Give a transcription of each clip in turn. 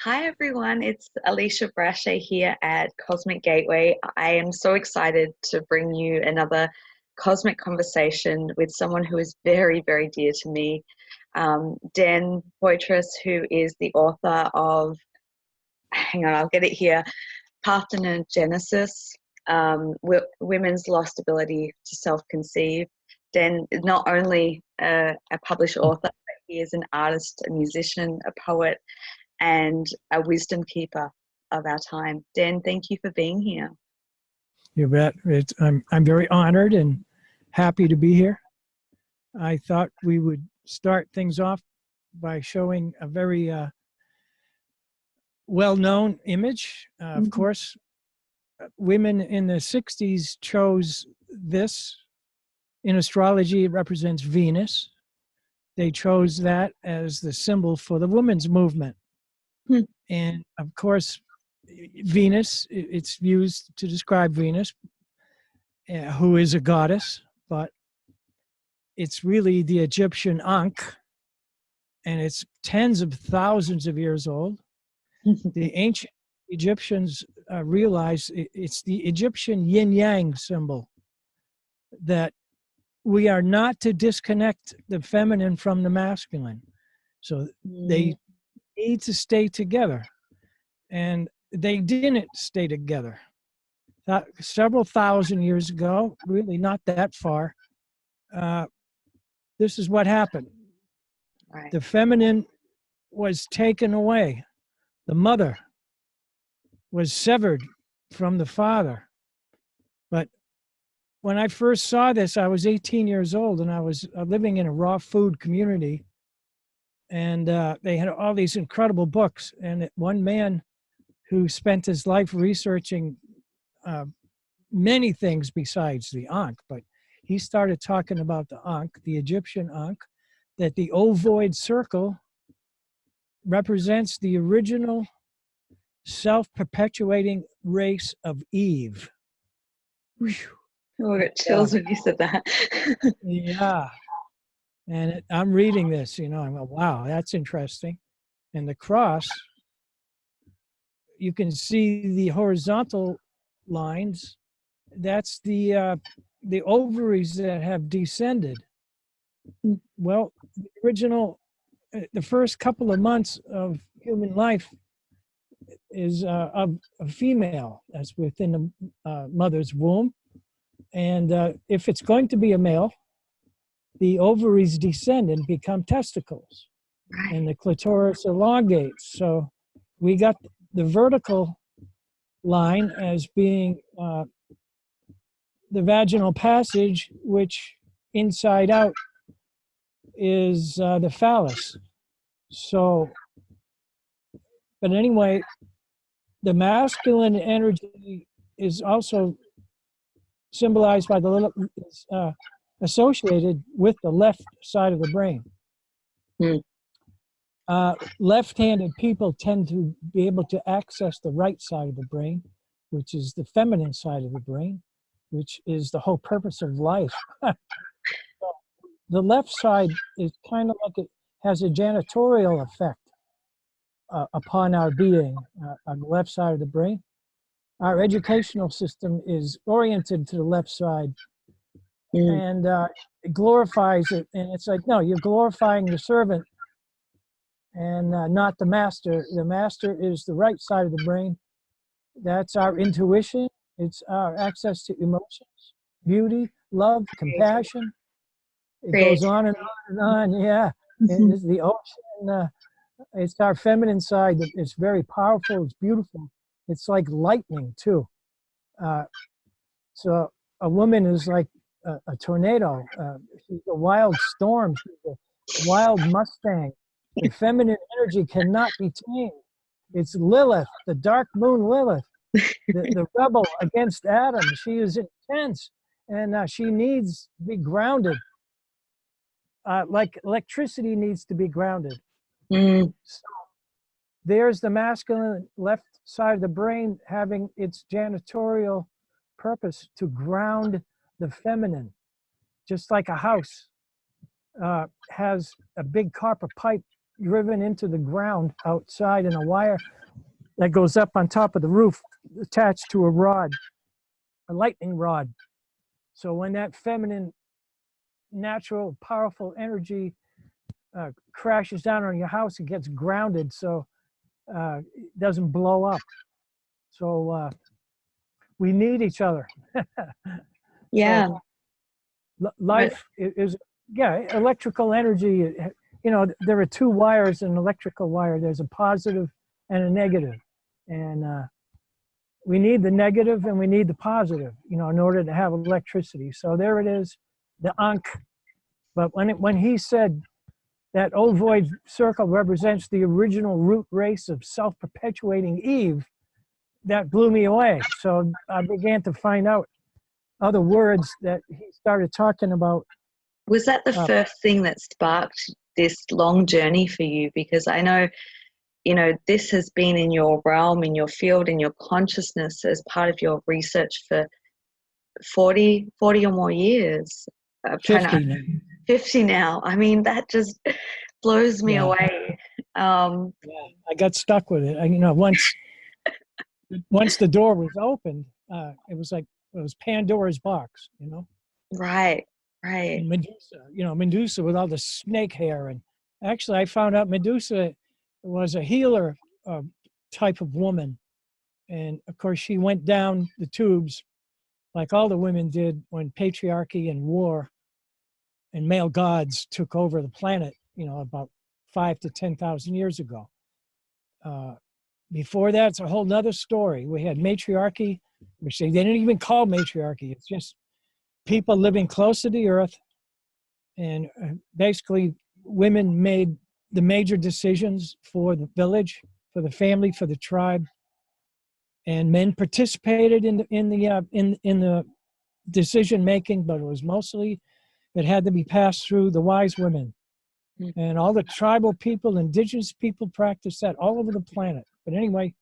Hi everyone, it's Alisha Braché here at Cosmic Gateway. I am so excited to bring you another cosmic conversation with someone who is very, very dear to me, Den Poitras, who is the author of, hang on, I'll get it here, Parthenogenesis, Women's Lost Ability to Self-Conceive. Den is not only a published author, but he is an artist, a musician, a poet, and a wisdom keeper of our time. Den, thank you for being here. You bet. I'm very honored and happy to be here. I thought we would start things off by showing a very well-known image. Of course, women in the 60s chose this. In astrology, it represents Venus. They chose that as the symbol for the women's movement. And of course, Venus, it's used to describe Venus, who is a goddess, but it's really the Egyptian ankh, and it's tens of thousands of years old. The ancient Egyptians realized it's the Egyptian yin-yang symbol, that we are not to disconnect the feminine from the masculine. So they need to stay together. And they didn't stay together. Several thousand years ago, really not that far, this is what happened. Right. The feminine was taken away. The mother was severed from the father. But when I first saw this, I was 18 years old, and I was living in a raw food community. And they had all these incredible books. And one man who spent his life researching many things besides the ankh, but he started talking about the ankh, the Egyptian ankh, that the ovoid circle represents the original self-perpetuating race of Eve. Oh, I got chills when you said that. Yeah. And I'm reading this, I'm like, wow, that's interesting. And the cross, you can see the horizontal lines. That's the ovaries that have descended. Well, the first couple of months of human life is of a female that's within the mother's womb. And if it's going to be a male, the ovaries descend and become testicles. Right. And the clitoris elongates. So we got the vertical line as being the vaginal passage, which inside out is the phallus. So, but anyway, the masculine energy is also symbolized by the little, associated with the left side of the brain. Left-handed people tend to be able to access the right side of the brain, which is the feminine side of the brain, which is the whole purpose of life. The left side is kind of like it has a janitorial effect upon our being on the left side of the brain. Our educational system is oriented to the left side, and it glorifies it. And it's like, no, you're glorifying the servant and not the master. The master is the right side of the brain. That's our intuition. It's our access to emotions, beauty, love, compassion. It goes on and on and on. Yeah, it's the ocean. It's our feminine side. It's very powerful. It's beautiful. It's like lightning too. So a woman is like a tornado. She's a wild storm. She's a wild Mustang. The feminine energy cannot be tamed. It's Lilith, the dark moon Lilith, the rebel against Adam. She is intense, and she needs to be grounded. Like electricity needs to be grounded. So there's the masculine left side of the brain having its janitorial purpose to ground the feminine, just like a house has a big copper pipe driven into the ground outside, and a wire that goes up on top of the roof attached to a rod, a lightning rod. So when that feminine, natural, powerful energy crashes down on your house, it gets grounded so it doesn't blow up. So we need each other. Yeah. So, life is, yeah, electrical energy. You know, there are two wires in an electrical wire. There's a positive and a negative. And we need the negative and we need the positive, you know, in order to have electricity. So there it is, the ankh. But when he said that ovoid circle represents the original root race of self-perpetuating Eve, that blew me away. So I began to find out other words that he started talking about. Was that the first thing that sparked this long journey for you? Because I know, you know, this has been in your realm, in your field, in your consciousness as part of your research for 40 or more years. 50 now. 50 now. I mean, that just blows me away. Yeah, I got stuck with it. You know, once the door was opened, it was like, it was Pandora's box, you know? Right. And Medusa, you know, Medusa with all the snake hair. And actually, I found out Medusa was a healer type of woman. And of course, she went down the tubes like all the women did when patriarchy and war and male gods took over the planet, you know, about 5,000 to 10,000 years ago. Before that, it's a whole nother story. We had matriarchy, which they didn't even call matriarchy. It's just people living close to the earth. And basically, women made the major decisions for the village, for the family, for the tribe. And men participated in the decision making, but it was mostly, it had to be passed through the wise women. And all the tribal people, indigenous people practice that all over the planet. But anyway,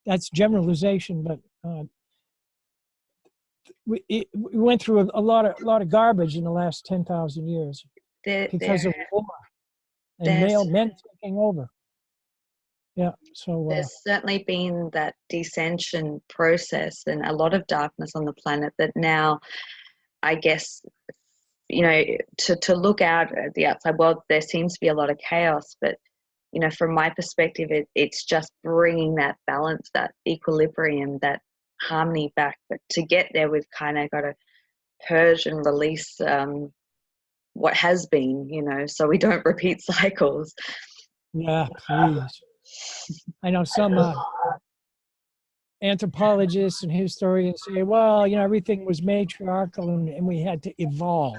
that's generalization. But we went through a lot of garbage in the last 10,000 years because of war and men taking over. Yeah, so there's certainly been that descension process and a lot of darkness on the planet that now, I guess, you know, to look out at the outside world, there seems to be a lot of chaos, but you know, from my perspective, it's just bringing that balance, that equilibrium, that harmony back. But to get there, we've kind of got to purge and release what has been, you know, so we don't repeat cycles. Yeah, please. I know some anthropologists and historians say, well, you know, everything was matriarchal and we had to evolve.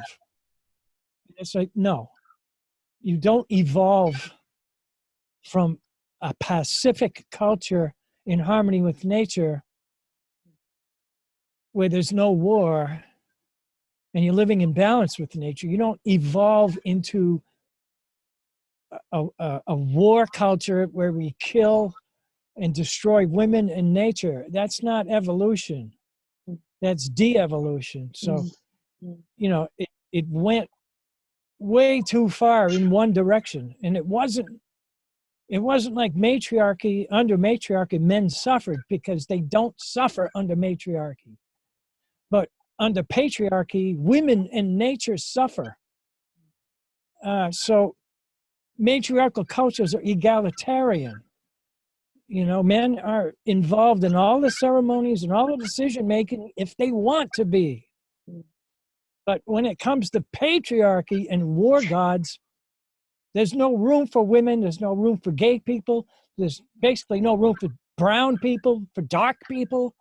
And it's like, no, you don't evolve from a pacific culture in harmony with nature where there's no war and you're living in balance with nature. You don't evolve into a war culture where we kill and destroy women and nature. That's not evolution. That's de-evolution. So, you know, it went way too far in one direction. And it wasn't like matriarchy. Under matriarchy, men suffered because they don't suffer under matriarchy. But under patriarchy, women and nature suffer. So matriarchal cultures are egalitarian. You know, men are involved in all the ceremonies and all the decision making if they want to be. But when it comes to patriarchy and war gods, there's no room for women. There's no room for gay people. There's basically no room for brown people, for dark people,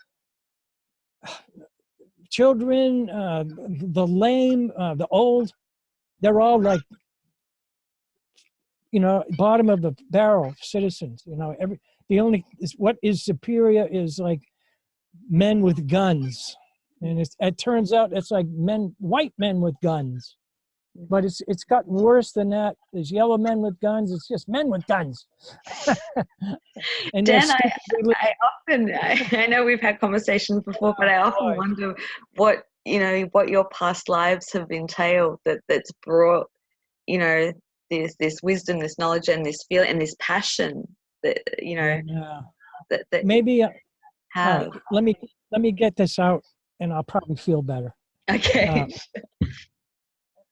children, the lame, the old. They're all like, you know, bottom of the barrel citizens. You know, what is superior is like men with guns, and it turns out it's like white men with guns. But it's gotten worse than that. There's yellow men with guns. It's just men with guns. And Dan, I know we've had conversations before, but I often wonder what your past lives have entailed that's brought, you know, this wisdom, this knowledge, and this feel and this passion that that maybe you have. let me get this out, and I'll probably feel better. Okay.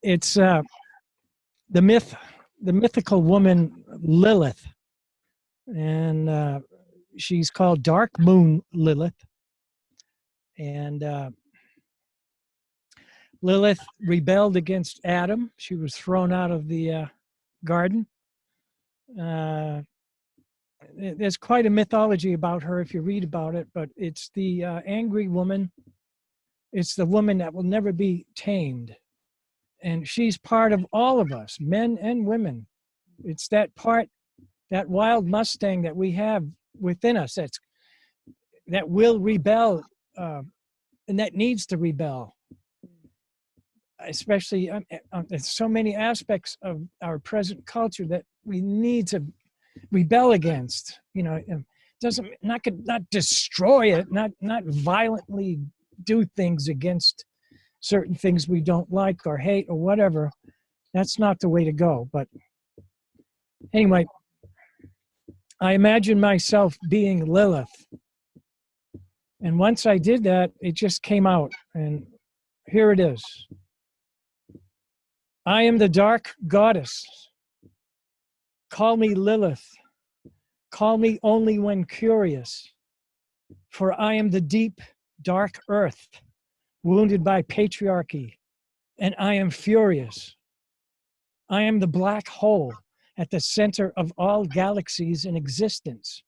It's the mythical woman Lilith, and she's called Dark Moon Lilith, and Lilith rebelled against Adam. She was thrown out of the garden. There's quite a mythology about her if you read about it, but it's the angry woman. It's the woman that will never be tamed. And she's part of all of us, men and women. It's that part, that wild Mustang that we have within us that will rebel and that needs to rebel. Especially there's so many aspects of our present culture that we need to rebel against. Not destroy it, not violently do things against certain things we don't like or hate or whatever. That's not the way to go. But anyway, I imagine myself being Lilith, and once I did that, it just came out, and here it is. I am the dark goddess. Call me Lilith. Call me only when curious. For I am the deep, dark earth, wounded by patriarchy, and I am furious. I am the black hole at the center of all galaxies in existence,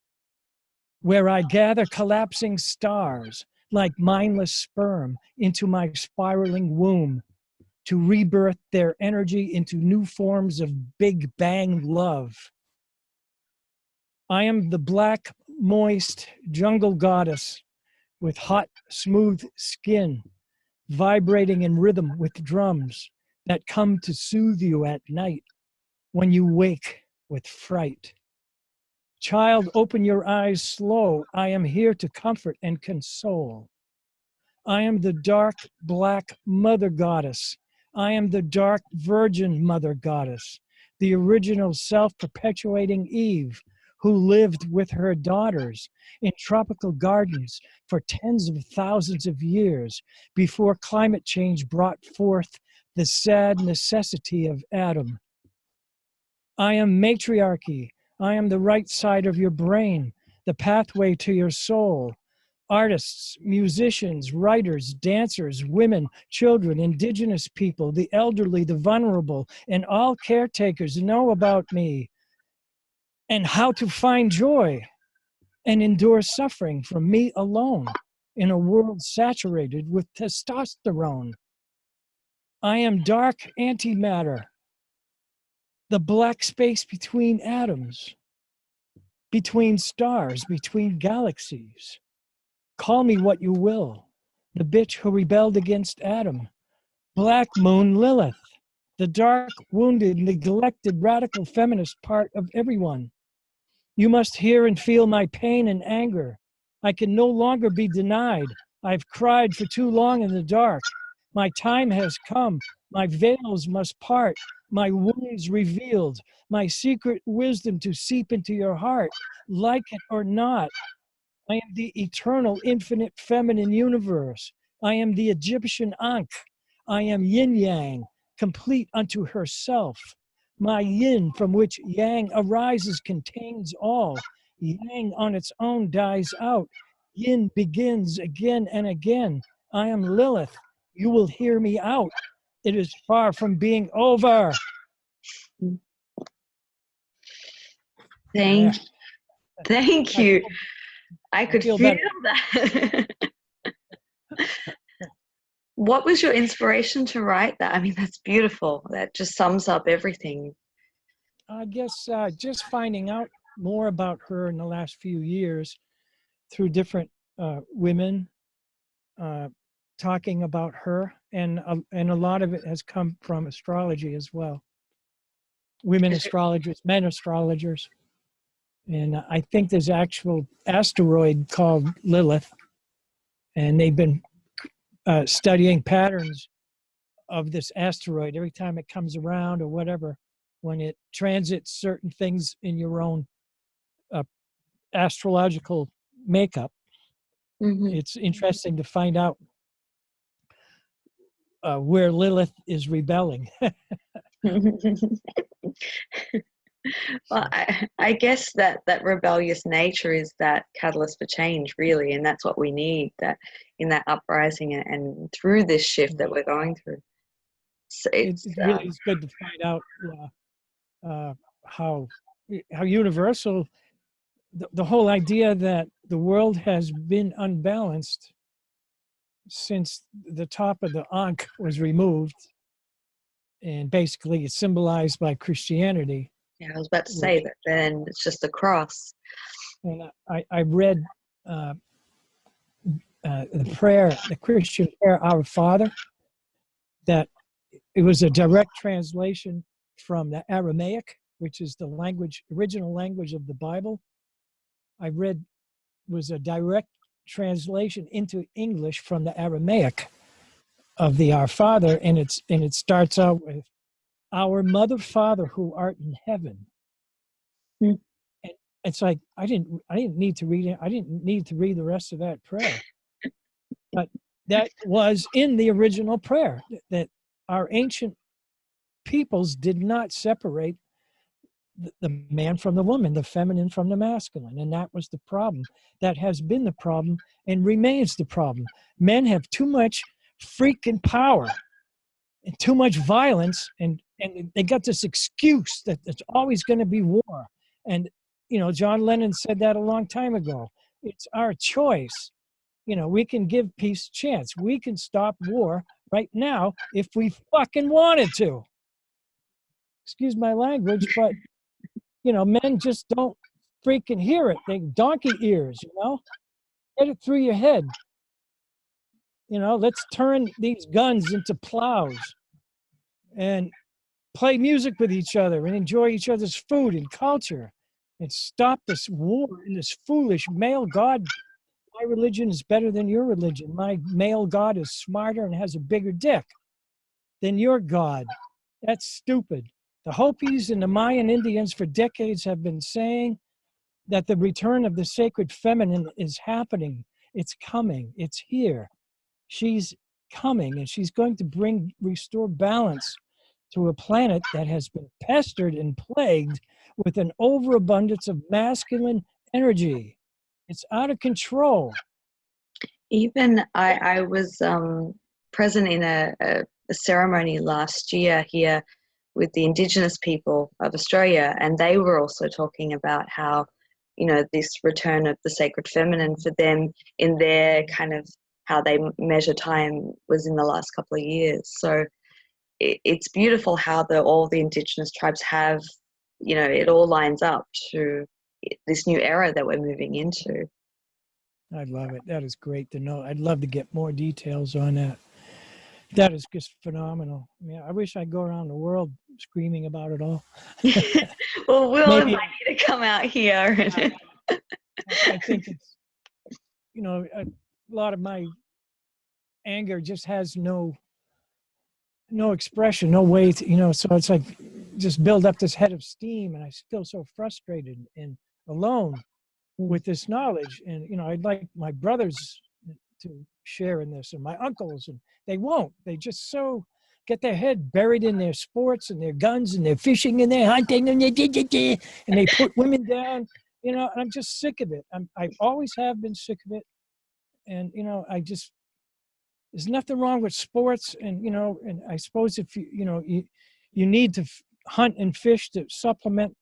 where I gather collapsing stars like mindless sperm into my spiraling womb, to rebirth their energy into new forms of Big Bang love. I am the black, moist jungle goddess with hot, smooth skin, vibrating in rhythm with drums that come to soothe you at night when you wake with fright. Child, open your eyes slow. I am here to comfort and console. I am the dark, black mother goddess. I am the dark virgin mother goddess, the original self-perpetuating Eve who lived with her daughters in tropical gardens for tens of thousands of years before climate change brought forth the sad necessity of Adam. I am matriarchy. I am the right side of your brain, the pathway to your soul. Artists, musicians, writers, dancers, women, children, indigenous people, the elderly, the vulnerable, and all caretakers know about me and how to find joy and endure suffering from me alone in a world saturated with testosterone. I am dark antimatter, the black space between atoms, between stars, between galaxies. Call me what you will, the bitch who rebelled against Adam, Black Moon Lilith, the dark, wounded, neglected, radical feminist part of everyone. You must hear and feel my pain and anger. I can no longer be denied. I've cried for too long in the dark. My time has come. My veils must part, my wounds revealed, my secret wisdom to seep into your heart, like it or not. I am the eternal, infinite feminine universe. I am the Egyptian ankh. I am yin yang, complete unto herself. My yin, from which yang arises, contains all. Yang on its own dies out. Yin begins again and again. I am Lilith. You will hear me out. It is far from being over. Thank you. I could feel that. What was your inspiration to write that? I mean, that's beautiful. That just sums up everything. I guess just finding out more about her in the last few years through different women talking about her, and a lot of it has come from astrology as well. Women astrologers, men astrologers. And I think there's an actual asteroid called Lilith, and they've been studying patterns of this asteroid every time it comes around or whatever. when it transits certain things in your own astrological makeup. It's interesting to find out where Lilith is rebelling. Well, I guess that rebellious nature is that catalyst for change, really, and that's what we need, that in that uprising and through this shift that we're going through. So it really is good to find out how universal the whole idea that the world has been unbalanced since the top of the ankh was removed, and basically it's symbolized by Christianity. Yeah, I was about to say that then it's just a cross. And I read the prayer, the Christian prayer, Our Father, that it was a direct translation from the Aramaic, which is the original language of the Bible. I read was a direct translation into English from the Aramaic of the Our Father, and it starts out with, Our Mother, Father, who art in heaven. And it's like I didn't need to read it. I didn't need to read the rest of that prayer, but that was in the original prayer, that our ancient peoples did not separate the man from the woman, the feminine from the masculine, and that was the problem. That has been the problem and remains the problem. Men have too much freaking power and too much violence, and they got this excuse that there's always going to be war. And John Lennon said that a long time ago. It's our choice. We can give peace a chance. We can stop war right now if we fucking wanted to. Excuse my language, but men just don't freaking hear it. They donkey ears, Get it through your head. Let's turn these guns into plows and play music with each other and enjoy each other's food and culture and stop this war and this foolish male god. My religion is better than your religion. My male god is smarter and has a bigger dick than your god. That's stupid. The Hopis and the Mayan Indians for decades have been saying that the return of the sacred feminine is happening. It's coming. It's here. She's coming, and she's going to restore balance to a planet that has been pestered and plagued with an overabundance of masculine energy. It's out of control. Even I was present in a ceremony last year here with the Indigenous people of Australia, and they were also talking about how, this return of the sacred feminine for them in their kind of how they measure time was in the last couple of years. So it's beautiful how all the Indigenous tribes have, it all lines up to this new era that we're moving into. I love it. That is great to know. I'd love to get more details on that. That is just phenomenal. I mean, I wish I'd go around the world screaming about it all. Well, we'll invite you to come out here. I think it's, a lot of my anger just has no expression, no way to, so it's like just build up this head of steam, and I feel so frustrated and alone with this knowledge. And, I'd like my brothers to share in this, and my uncles, and they won't. They just get their head buried in their sports and their guns and their fishing and their hunting and they put women down, and I'm just sick of it. I always have been sick of it. And, there's nothing wrong with sports, and, and I suppose if you need to hunt and fish to supplement,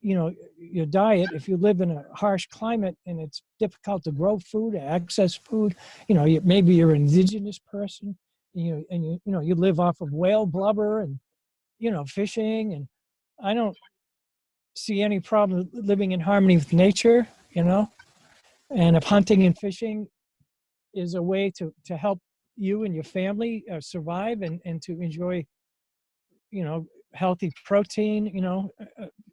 your diet. If you live in a harsh climate and it's difficult to grow food, access food, maybe you're an indigenous person, and you live off of whale blubber and, fishing. And I don't see any problem living in harmony with nature, and if hunting and fishing is a way to help you and your family survive and to enjoy, healthy protein,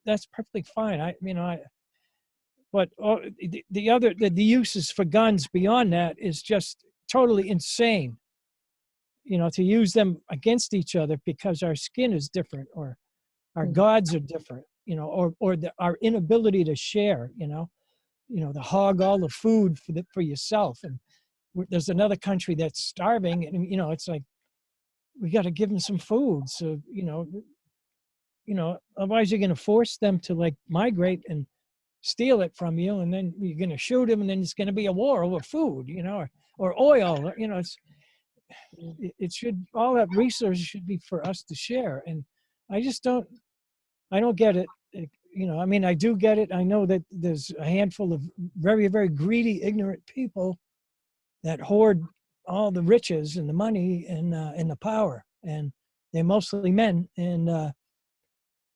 that's perfectly fine. But the uses for guns beyond that is just totally insane. To use them against each other because our skin is different, or Our gods are different, you know, or our inability to share, you know, to hog all the food for yourself. And there's another country that's starving, and, you know, it's like, we got to give them some food. So, otherwise you're going to force them to like migrate and steal it from you, and then you're going to shoot them, and then it's going to be a war over food, you know, or oil, you know. It should, all that resources should be for us to share. And I don't get it. You know, I mean, I do get it. I know that there's a handful of very, very greedy, ignorant people that hoard all the riches and the money and the power, and they're mostly men. And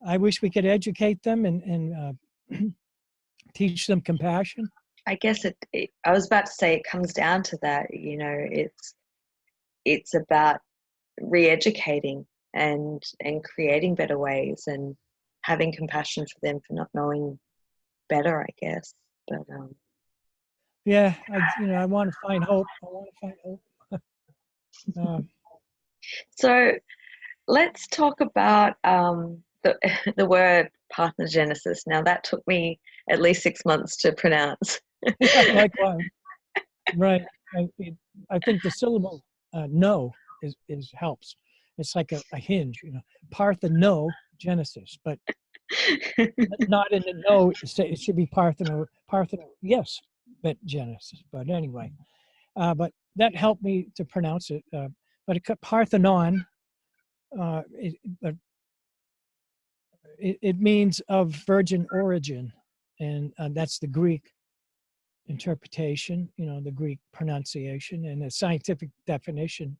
I wish we could educate them and teach them compassion. I guess I was about to say it comes down to that. You know, it's about re-educating and creating better ways and having compassion for them for not knowing better, I guess. But yeah, I want to find hope. I want to find hope. So let's talk about the word parthenogenesis. Now that took me at least 6 months to pronounce. Yeah, likewise. Right. I think the syllable no is helps. It's like a hinge, you know. Parthenogenesis, but not in the no. It should be partheno. Yes, but Genesis. But anyway, but that helped me to pronounce it. But Parthenon, it means of virgin origin, and that's the Greek interpretation, you know, the Greek pronunciation, and the scientific definition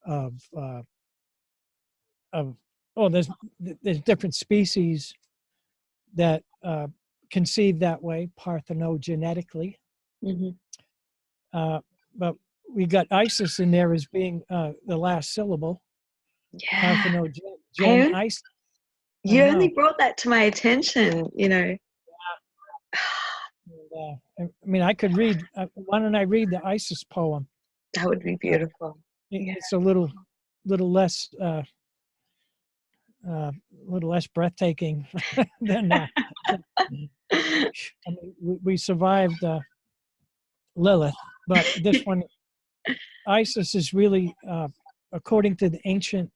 of there's different species that conceive that way, parthenogenetically. But we got Isis in there as being the last syllable. Yeah. Isis. You only brought that to my attention, you know. I mean, I could read. Why don't I read the Isis poem? That would be beautiful. It's a little less breathtaking than. I mean, we survived Lilith, but this one, Isis is really, according to the ancient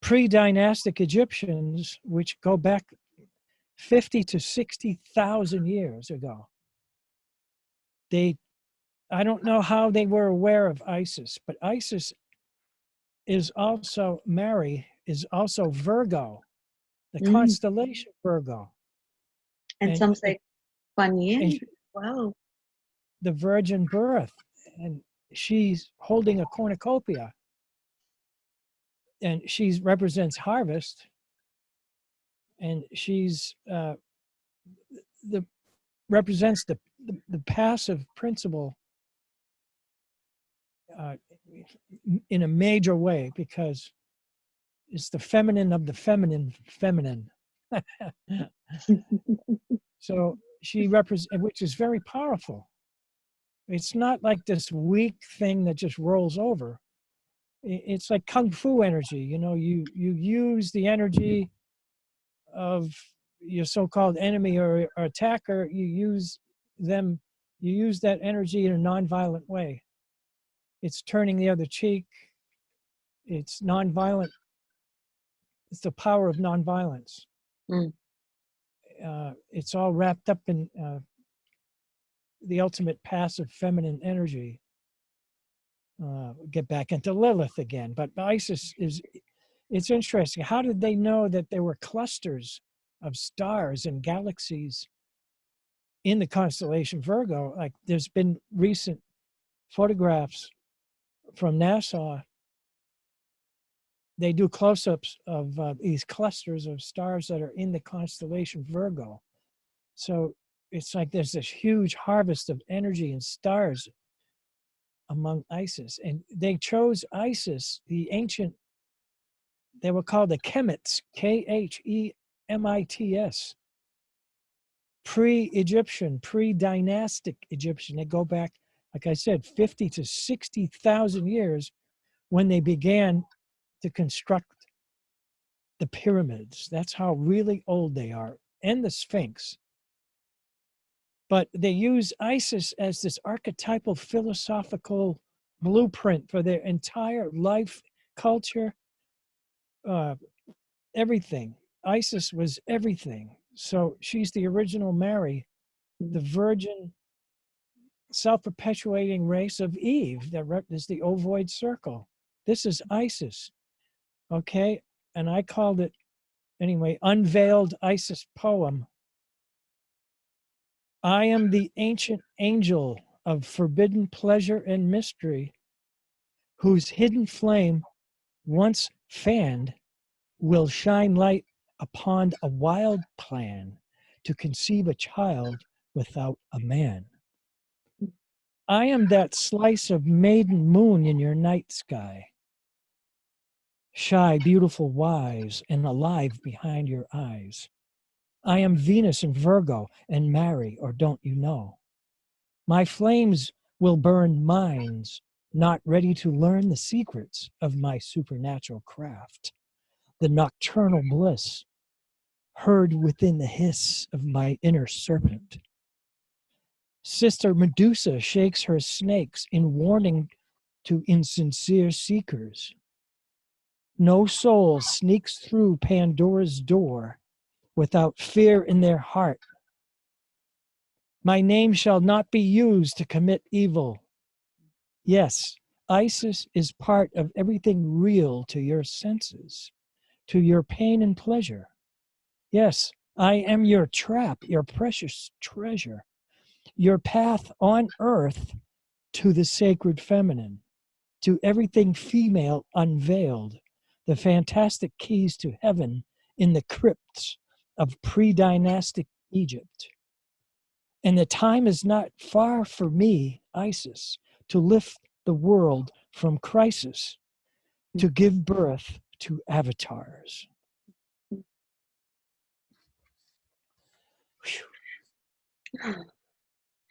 pre-dynastic Egyptians, which go back 50 to 60,000 years ago. I don't know how they were aware of Isis, but Isis is also Virgo, the constellation Virgo. And some say Guanyin. Wow. The virgin birth, and she's holding a cornucopia, and she represents harvest, and she's represents the passive principle in a major way, because it's the feminine of the feminine. So she represents, which is very powerful. It's not like this weak thing that just rolls over. It's like kung fu energy. You know, you use the energy of your so-called enemy or attacker. You use that energy in a non-violent way. It's turning the other cheek. It's non-violent. It's the power of non-violence. It's all wrapped up in the ultimate passive feminine energy. Get back into Lilith again. But Isis it's interesting. How did they know that there were clusters of stars and galaxies in the constellation Virgo? Like, there's been recent photographs from NASA. They do close-ups of these clusters of stars that are in the constellation Virgo. So it's like there's this huge harvest of energy and stars among Isis. And they chose Isis, the ancient, they were called the Kemits, Khemits, pre-Egyptian, pre-dynastic Egyptian. They go back, like I said, 50 to 60,000 years when they began to construct the pyramids. That's how really old they are, and the Sphinx. But they use Isis as this archetypal philosophical blueprint for their entire life, culture, everything. Isis was everything. So she's the original Mary, the virgin, self-perpetuating race of Eve that is the ovoid circle. This is Isis, okay? And I called it, anyway, Unveiled Isis Poem. I am the ancient angel of forbidden pleasure and mystery, whose hidden flame, once fanned, will shine light upon a wild plan to conceive a child without a man. I am that slice of maiden moon in your night sky, shy, beautiful, wise, and alive behind your eyes. I am Venus and Virgo and Mary, or don't you know? My flames will burn minds not ready to learn the secrets of my supernatural craft, the nocturnal bliss heard within the hiss of my inner serpent. Sister Medusa shakes her snakes in warning to insincere seekers. No soul sneaks through Pandora's door without fear in their heart. My name shall not be used to commit evil. Yes, Isis is part of everything real to your senses, to your pain and pleasure. Yes, I am your trap, your precious treasure, your path on earth to the sacred feminine, to everything female unveiled, the fantastic keys to heaven in the crypts of pre-dynastic Egypt. And the time is not far for me, Isis, to lift the world from crisis, to give birth to avatars.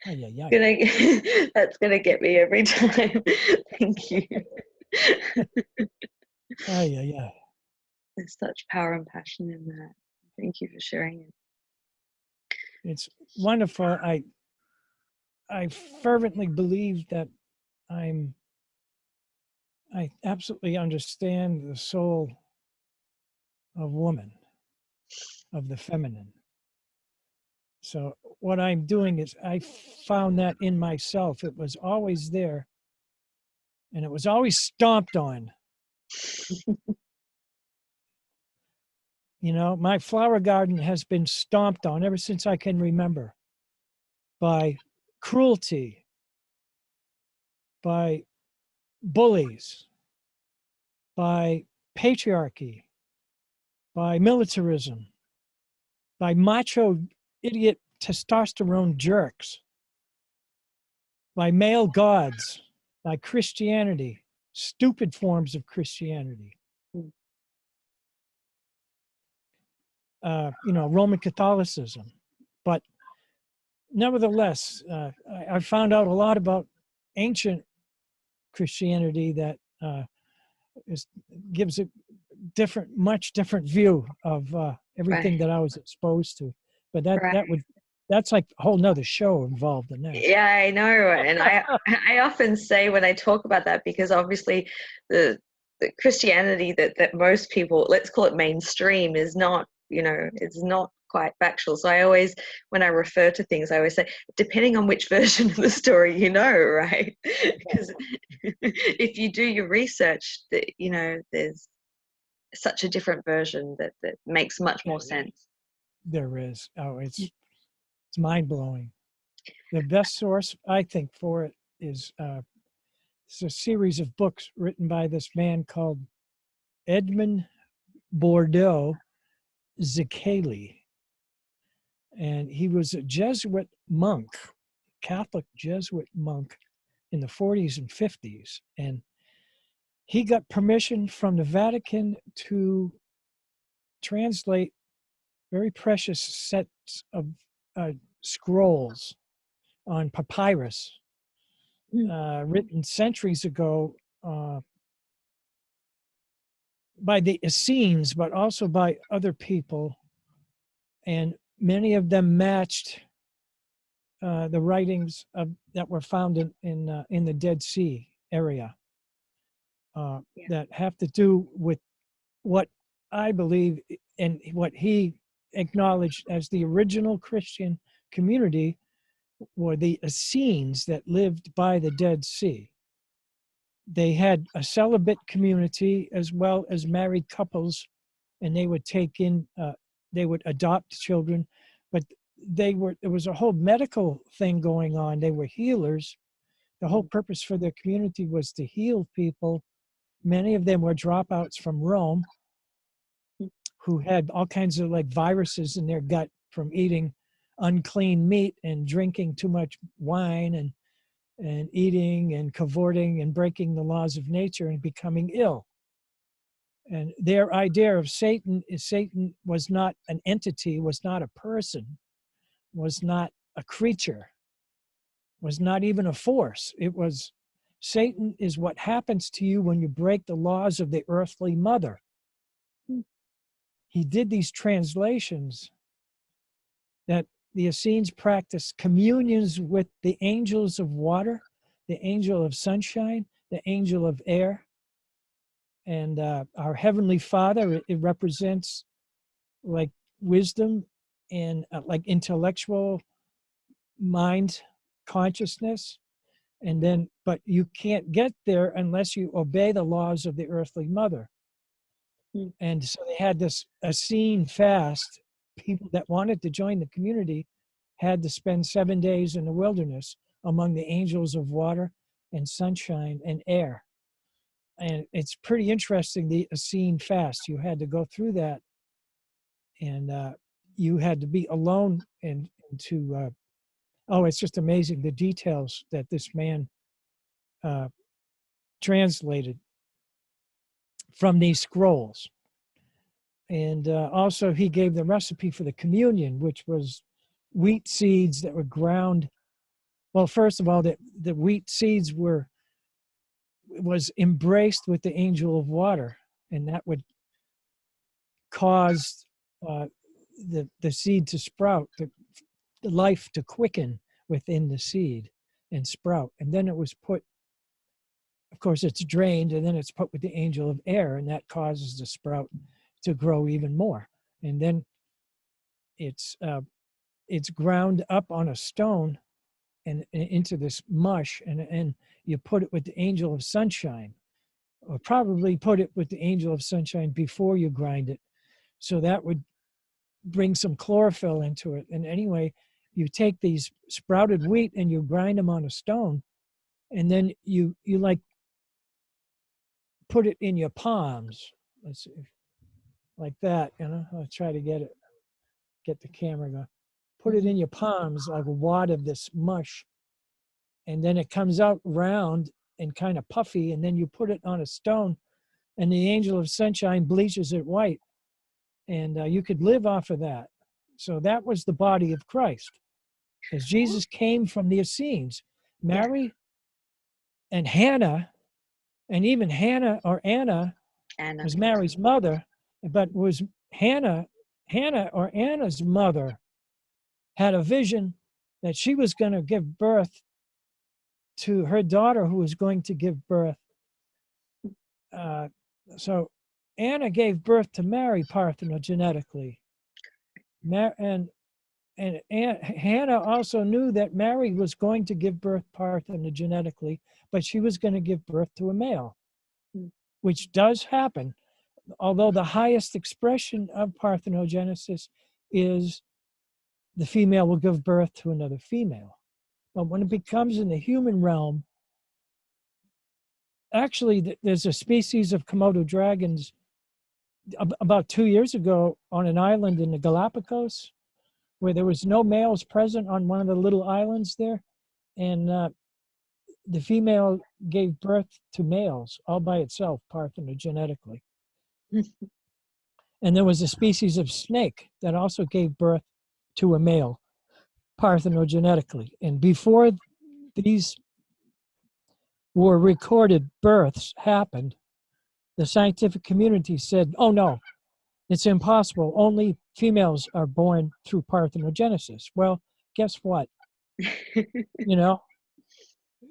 That's gonna get me every time. Thank you. There's such power and passion in that. Thank you for sharing it. It's wonderful. I fervently believe that I absolutely understand the soul of woman, of the feminine. So what I'm doing is I found that in myself. It was always there, and it was always stomped on. You know, my flower garden has been stomped on ever since I can remember by cruelty, by bullies, by patriarchy, by militarism, by macho idiot testosterone jerks, by male gods, by Christianity, stupid forms of Christianity. You know, Roman Catholicism. But nevertheless, I found out a lot about ancient Christianity that gives a much different view of everything that I was exposed to. But that's like a whole nother show involved in that. Yeah, I know. And I often say when I talk about that, because obviously the Christianity that most people, let's call it mainstream, is not, you know, it's not quite factual. So I always, when I refer to things, I always say, depending on which version of the story you know, right? Because if you do your research, you know, there's such a different version that makes much more sense. There is. Oh, it's mind-blowing. The best source, I think, for it is it's a series of books written by this man called Edmund Bordeaux Zicali. And he was a Jesuit monk, Catholic Jesuit monk in the 40s and 50s. And he got permission from the Vatican to translate very precious sets of scrolls on papyrus written centuries ago by the Essenes, but also by other people, and many of them matched the writings that were found in the Dead Sea area that have to do with what I believe and what he acknowledged as the original Christian community were the Essenes that lived by the Dead Sea. They had a celibate community as well as married couples, and they would take in, they would adopt children, but there was a whole medical thing going on. They were healers. The whole purpose for their community was to heal people. Many of them were dropouts from Rome who had all kinds of like viruses in their gut from eating unclean meat and drinking too much wine and eating and cavorting and breaking the laws of nature and becoming ill. And their idea of Satan is Satan was not an entity, was not a person, was not a creature, was not even a force. It was Satan is what happens to you when you break the laws of the earthly mother. He did these translations that the Essenes practiced communions with the angels of water, the angel of sunshine, the angel of air, and our Heavenly Father. It represents like wisdom and like intellectual mind consciousness. And then, but you can't get there unless you obey the laws of the earthly mother. And so they had this Essene fast. People that wanted to join the community had to spend 7 days in the wilderness among the angels of water and sunshine and air. And it's pretty interesting, the Essene fast. You had to go through that, and you had to be alone and to, oh, it's just amazing the details that this man translated from these scrolls. And also he gave the recipe for the communion, which was wheat seeds that were ground. Well, first of all, the wheat seeds was embraced with the angel of water, and that would cause the seed to sprout, the life to quicken within the seed and sprout. And then it was put, of course, it's drained, and then it's put with the angel of air, and that causes the sprout to grow even more. And then it's ground up on a stone and into this mush, and you put it with the angel of sunshine, or probably put it with the angel of sunshine before you grind it. So that would bring some chlorophyll into it. And anyway, you take these sprouted wheat and you grind them on a stone, and then you like put it in your palms. Let's see, like that, you know. I'll try to get the camera going. Put it in your palms like a wad of this mush, and then it comes out round and kind of puffy, and then you put it on a stone, and the angel of sunshine bleaches it white, and you could live off of that. So that was the body of Christ, as Jesus came from the Essenes. Mary and Hannah, and even Hannah or Anna was Mary's mother, but was Hannah or Anna's mother had a vision that she was going to give birth to her daughter who was going to give birth. So Anna gave birth to Mary parthenogenetically. And Hannah also knew that Mary was going to give birth parthenogenetically, but she was going to give birth to a male, which does happen. Although the highest expression of parthenogenesis is the female will give birth to another female. But when it becomes in the human realm, actually there's a species of Komodo dragons about 2 years ago on an island in the Galapagos where there was no males present on one of the little islands there. And the female gave birth to males all by itself, parthenogenetically. And there was a species of snake that also gave birth to a male parthenogenetically. And before these were recorded births happened, the scientific community said, oh no, it's impossible. Only females are born through parthenogenesis. Well, guess what? You know,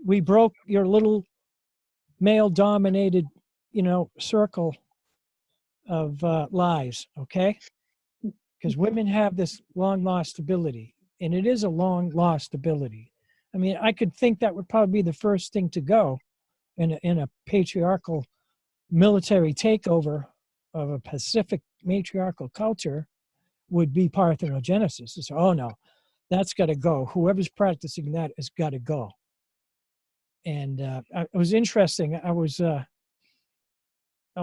we broke your little male-dominated, circle of lies, okay? Because women have this long-lost ability, and it is a long-lost ability. I mean, I could think that would probably be the first thing to go in a patriarchal military takeover of a Pacific matriarchal culture would be parthenogenesis. It's, oh no, that's got to go. Whoever's practicing that has got to go. And it was interesting. I was, oh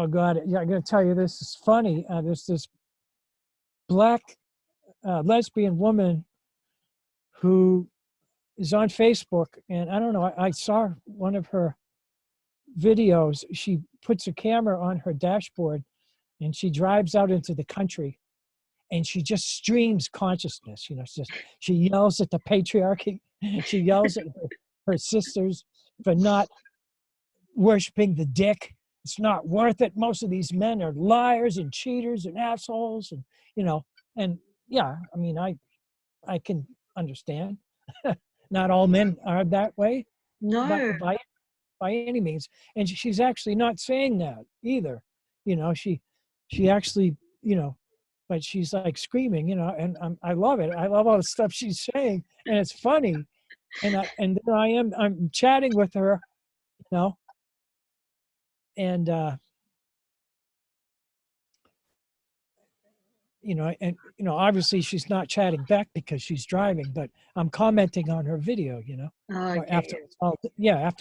God, yeah, I'm going to tell you this is funny. There's this black lesbian woman who is on Facebook, and I don't know, I saw one of her videos. She puts a camera on her dashboard and she drives out into the country and she just streams consciousness. She yells at the patriarchy. She yells at her sisters for not worshiping the dick. It's not worth it. Most of these men are liars and cheaters and assholes, and and yeah, I mean, I can understand. Not all men are that way, No. but by any means. And she's actually not saying that either. She actually, but she's like screaming, and I love it. I love all the stuff she's saying, and it's funny. And there I'm chatting with her, and obviously she's not chatting back because she's driving, but I'm commenting on her video, Oh, or okay. after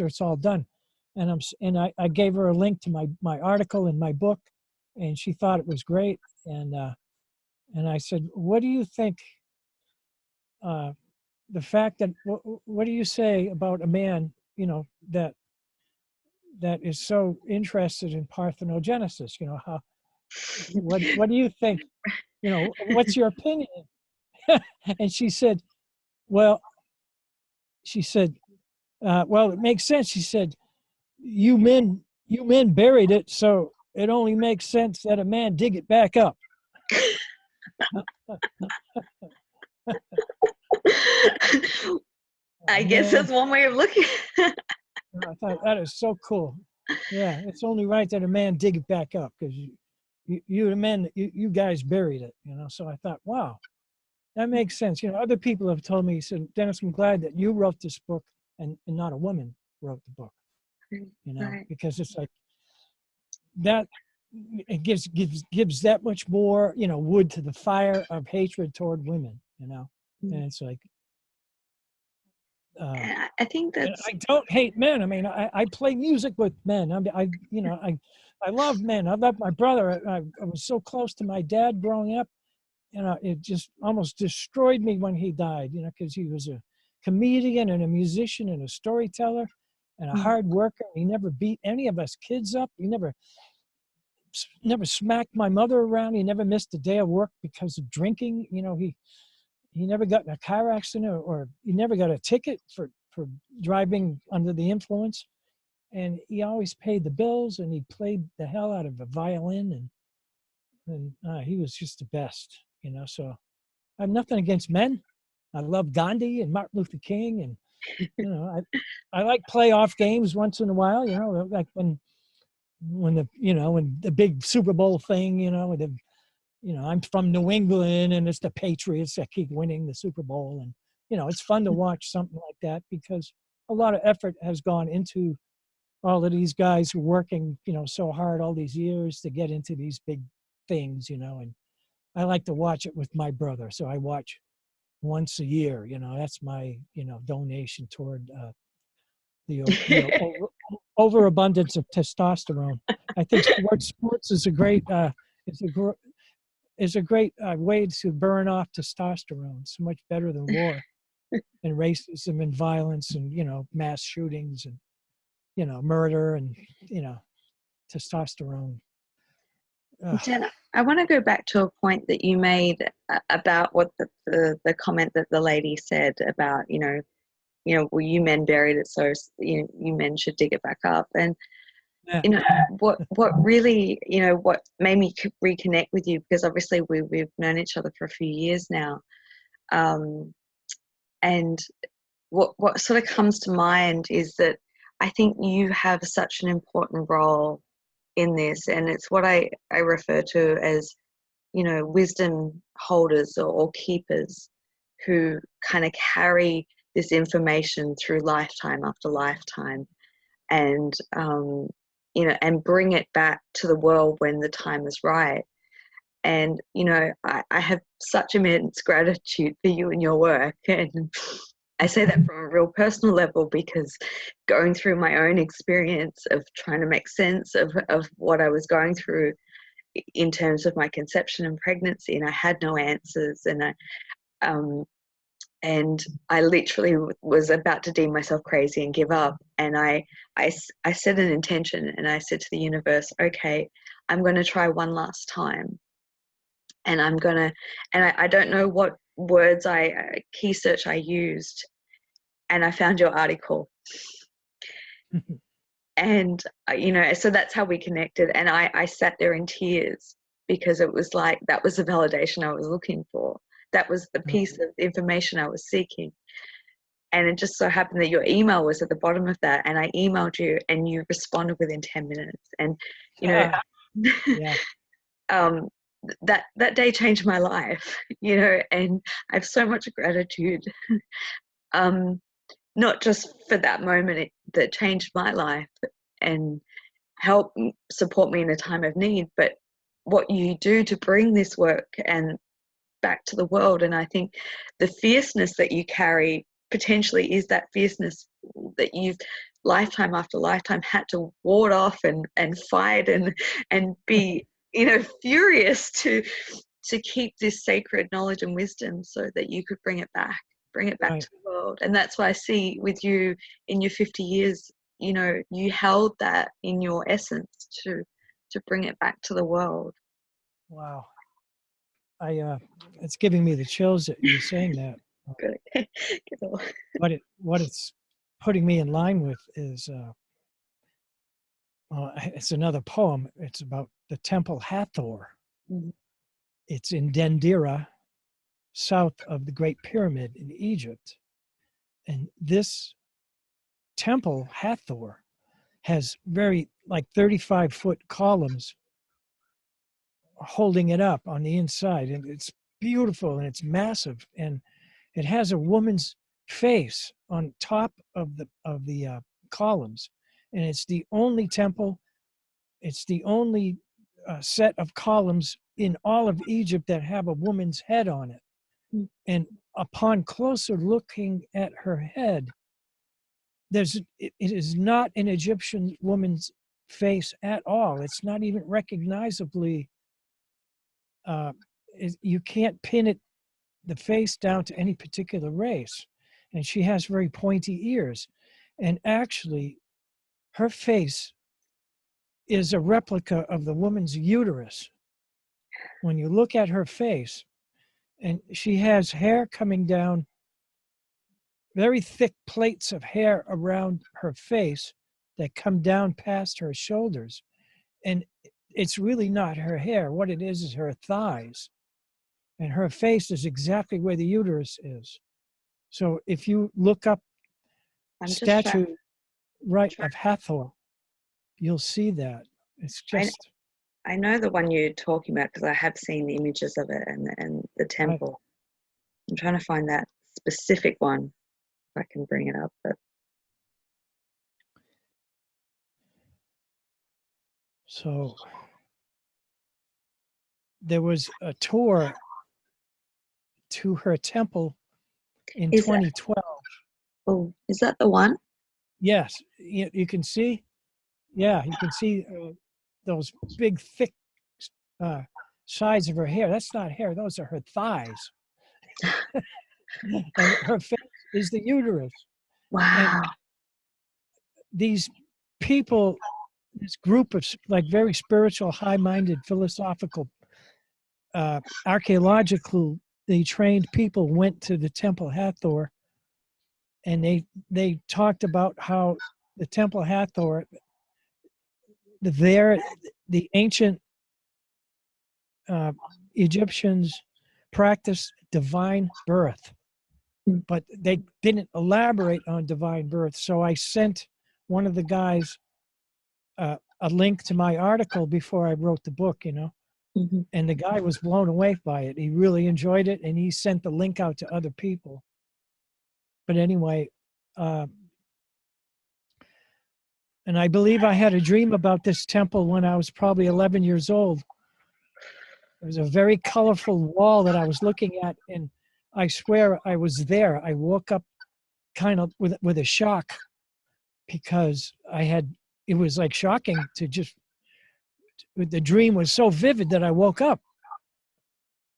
it's all done. And I gave her a link to my article in my book, and she thought it was great. And I said, what do you think, the fact that, what do you say about a man, that is so interested in parthenogenesis? How, what do you think? What's your opinion? And she said, well, well, it makes sense. She said, you men buried it, so it only makes sense that a man dig it back up. I guess that's one way of looking. I thought that is so cool. Yeah, it's only right that a man dig it back up, because you the men, you guys buried it, So I thought, wow, that makes sense. Other people have told me, said, Dennis, I'm glad that you wrote this book and not a woman wrote the book. Right. Because it's like that, it gives that much more, wood to the fire of hatred toward women, and it's like, I think that's, I don't hate men. I mean, I play music with men. I love men. I love my brother. I was so close to my dad growing up. It just almost destroyed me when he died, because he was a comedian and a musician and a storyteller and a hard worker. He never beat any of us kids up. He never smacked my mother around. He never missed a day of work because of drinking. He never got in a car accident, or he never got a ticket for driving under the influence. And he always paid the bills, and he played the hell out of a violin, and he was just the best, So I have nothing against men. I love Gandhi and Martin Luther King, and I like playoff games once in a while, like when the big Super Bowl thing, with the, I'm from New England and it's the Patriots that keep winning the Super Bowl, and it's fun to watch something like that, because a lot of effort has gone into all of these guys who are working, so hard all these years to get into these big things, and I like to watch it with my brother. So I watch once a year, that's my, donation toward the overabundance of testosterone. I think sports is a great, is a great way to burn off testosterone. So much better than war and racism and violence and, mass shootings and, murder and, testosterone. Jen, I want to go back to a point that you made about what the comment that the lady said about, well, you men buried it, so you men should dig it back up. And Yeah. What really, what made me reconnect with you, because obviously we've known each other for a few years now, and what sort of comes to mind is that I think you have such an important role in this, and it's what I refer to as, wisdom holders or keepers, who kind of carry this information through lifetime after lifetime, and and bring it back to the world when the time is right. And I have such immense gratitude for you and your work, and I say that from a real personal level, because going through my own experience of trying to make sense of what I was going through in terms of my conception and pregnancy, and I had no answers, and I literally was about to deem myself crazy and give up. And I set an intention, and I said to the universe, okay, I'm going to try one last time. And I don't know what words key search I used, and I found your article. And, so that's how we connected. And I sat there in tears, because it was like, that was the validation I was looking for. That was the piece of information I was seeking. And it just so happened that your email was at the bottom of that. And I emailed you, and you responded within 10 minutes. And, yeah. That day changed my life, and I have so much gratitude, not just for that moment that changed my life and helped support me in a time of need, but what you do to bring this work and back to the world. And I think the fierceness that you carry potentially is that fierceness that you've lifetime after lifetime had to ward off and fight and be furious to keep this sacred knowledge and wisdom, so that you could bring it back Right. to the world. And that's why I see with you in your 50 years, you held that in your essence to bring it back to the world. Wow. It's giving me the chills that you're saying that. Good. What it's putting me in line with is it's another poem. It's about the temple Hathor. Mm-hmm. It's in Dendera, south of the Great Pyramid in Egypt. And this temple Hathor has 35-foot columns holding it up on the inside, and it's beautiful and it's massive, and it has a woman's face on top of the columns, and it's the only temple, it's the only set of columns in all of Egypt that have a woman's head on it. And upon closer looking at her head, it is not an Egyptian woman's face at all. It's not even recognizably. You can't pin the face down to any particular race. And she has very pointy ears. And actually, her face is a replica of the woman's uterus. When you look at her face, and she has hair coming down, very thick plates of hair around her face that come down past her shoulders. And it's really not her hair. What it is her thighs. And her face is exactly where the uterus is. So if you look up statue of Hathor, you'll see that. It's just... I know the one you're talking about, because I have seen images of it and the temple. Right. I'm trying to find that specific one, if I can bring it up. But so there was a tour to her temple in 2012. Is that the one? Yes, you can see. Yeah, you can see those big, thick sides of her hair. That's not hair; those are her thighs. And her face is the uterus. Wow. And these people, this group of very spiritual, high-minded, philosophical, archaeologically trained people went to the Temple Hathor, and they talked about how the Temple Hathor, the ancient Egyptians practiced divine birth, but they didn't elaborate on divine birth. So I sent one of the guys a link to my article before I wrote the book, and the guy was blown away by it. He really enjoyed it, and he sent the link out to other people. But anyway, and I believe I had a dream about this temple when I was probably 11 years old. There was a very colorful wall that I was looking at, and I swear I was there. I woke up kind of with a shock, because it was like shocking to just, the dream was so vivid that I woke up.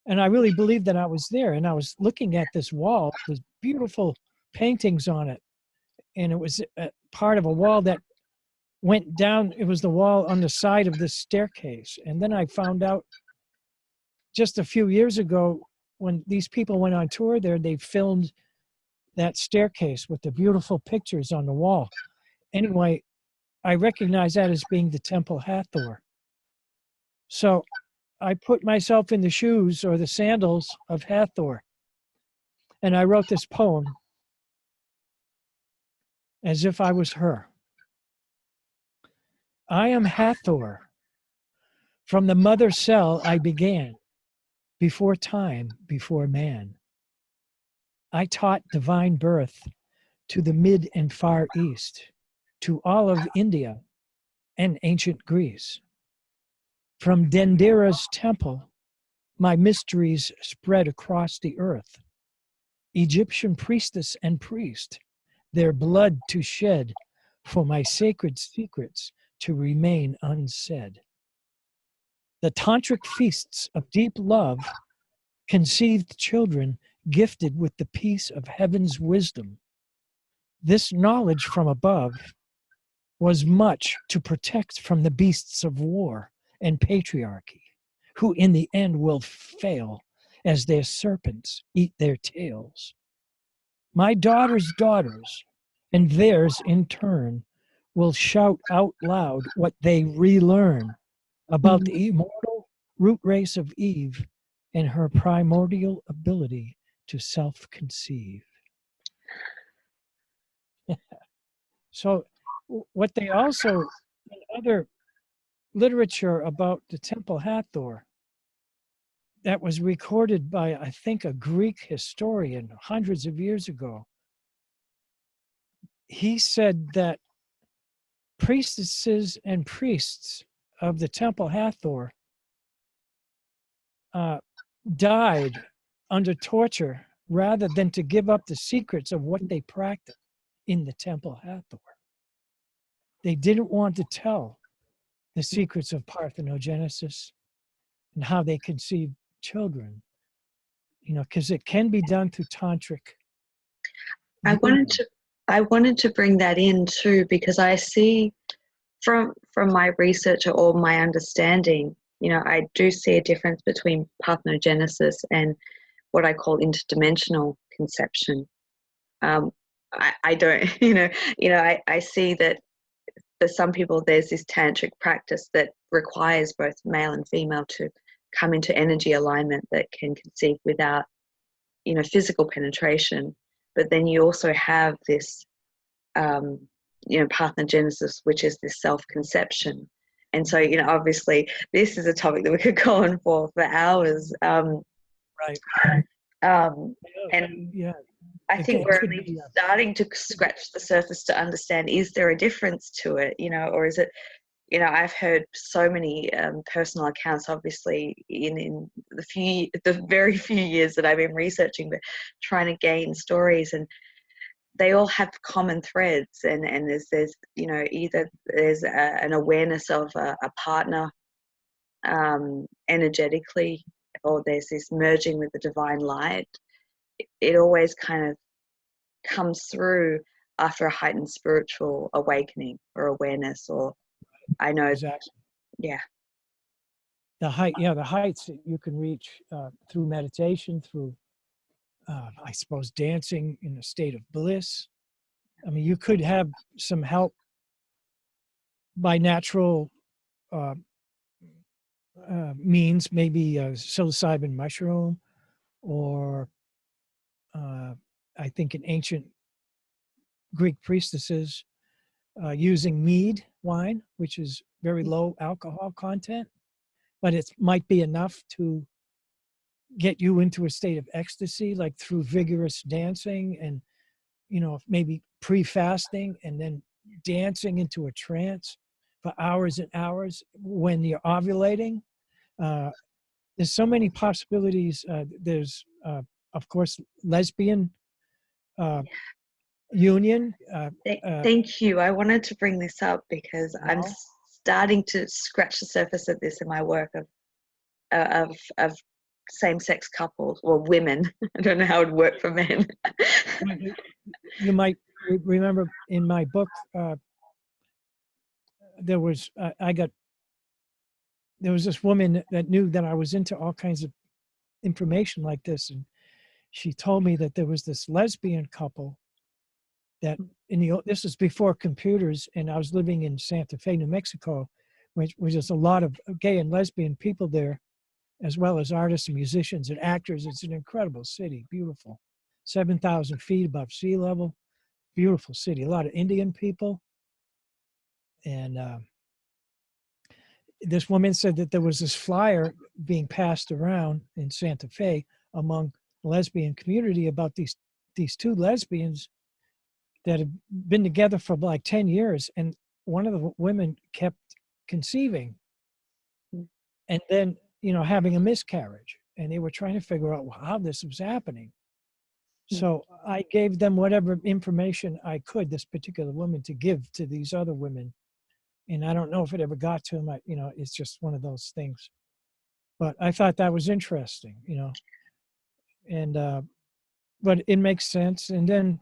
And I really believed that I was there. And I was looking at this wall with beautiful paintings on it. And it was a part of a wall that went down. It was the wall on the side of this staircase. And then I found out just a few years ago, when these people went on tour there, they filmed that staircase with the beautiful pictures on the wall. Anyway, I recognize that as being the Temple Hathor. So I put myself in the shoes or the sandals of Hathor, and I wrote this poem as if I was her. I am Hathor. From the mother cell I began, before time, before man. I taught divine birth to the mid and far east, to all of India and ancient Greece. From Dendera's temple, my mysteries spread across the earth. Egyptian priestess and priest, their blood to shed, for my sacred secrets to remain unsaid. The tantric feasts of deep love conceived children gifted with the peace of heaven's wisdom. This knowledge from above was much to protect from the beasts of war and patriarchy, who in the end will fail as their serpents eat their tails. My daughters' daughters, and theirs in turn, will shout out loud what they relearn about the immortal root race of Eve and her primordial ability to self-conceive. So what they also, in other literature about the Temple Hathor, that was recorded by, I think, a Greek historian hundreds of years ago. He said that priestesses and priests of the Temple Hathor died under torture rather than to give up the secrets of what they practiced in the Temple Hathor. They didn't want to tell the secrets of parthenogenesis and how they conceive children, because it can be done through tantric. I wanted to bring that in too, because I see from my research or my understanding, I do see a difference between parthenogenesis and what I call interdimensional conception. I don't, I see that for some people there's this tantric practice that requires both male and female to come into energy alignment that can conceive without, physical penetration. But then you also have this, parthenogenesis, which is this self-conception. And so, obviously this is a topic that we could go on for hours. Right. And yeah. I think we're only starting to scratch the surface to understand, is there a difference to it, or is it, I've heard so many personal accounts, obviously, in the very few years that I've been researching, but trying to gain stories, and they all have common threads, and there's either there's an awareness of a partner energetically, or there's this merging with the divine light. It always kind of comes through after a heightened spiritual awakening or awareness, or I know exactly. Yeah. The heights that you can reach through meditation, through I suppose dancing in a state of bliss. I mean, you could have some help by natural means, maybe a psilocybin mushroom, or I think in ancient Greek priestesses using mead wine, which is very low alcohol content, but it might be enough to get you into a state of ecstasy, like through vigorous dancing and, maybe pre-fasting and then dancing into a trance for hours and hours when you're ovulating. There's so many possibilities. There's, of course, lesbian union. Thank you. I wanted to bring this up because I'm starting to scratch the surface of this in my work of same-sex couples or women. I don't know how it would work for men. You might remember in my book, there was this woman that knew that I was into all kinds of information like this, and she told me that there was this lesbian couple that this was before computers, and I was living in Santa Fe, New Mexico, which was a lot of gay and lesbian people there, as well as artists and musicians and actors. It's an incredible city, beautiful, 7,000 feet above sea level, beautiful city. A lot of Indian people, and this woman said that there was this flyer being passed around in Santa Fe among the lesbian community about these two lesbians that had been together for like 10 years, and one of the women kept conceiving and then having a miscarriage, and they were trying to figure out how this was happening. So I gave them whatever information I could, this particular woman, to give to these other women, and I don't know if it ever got to them. It's just one of those things, but I thought that was interesting, and but it makes sense. And then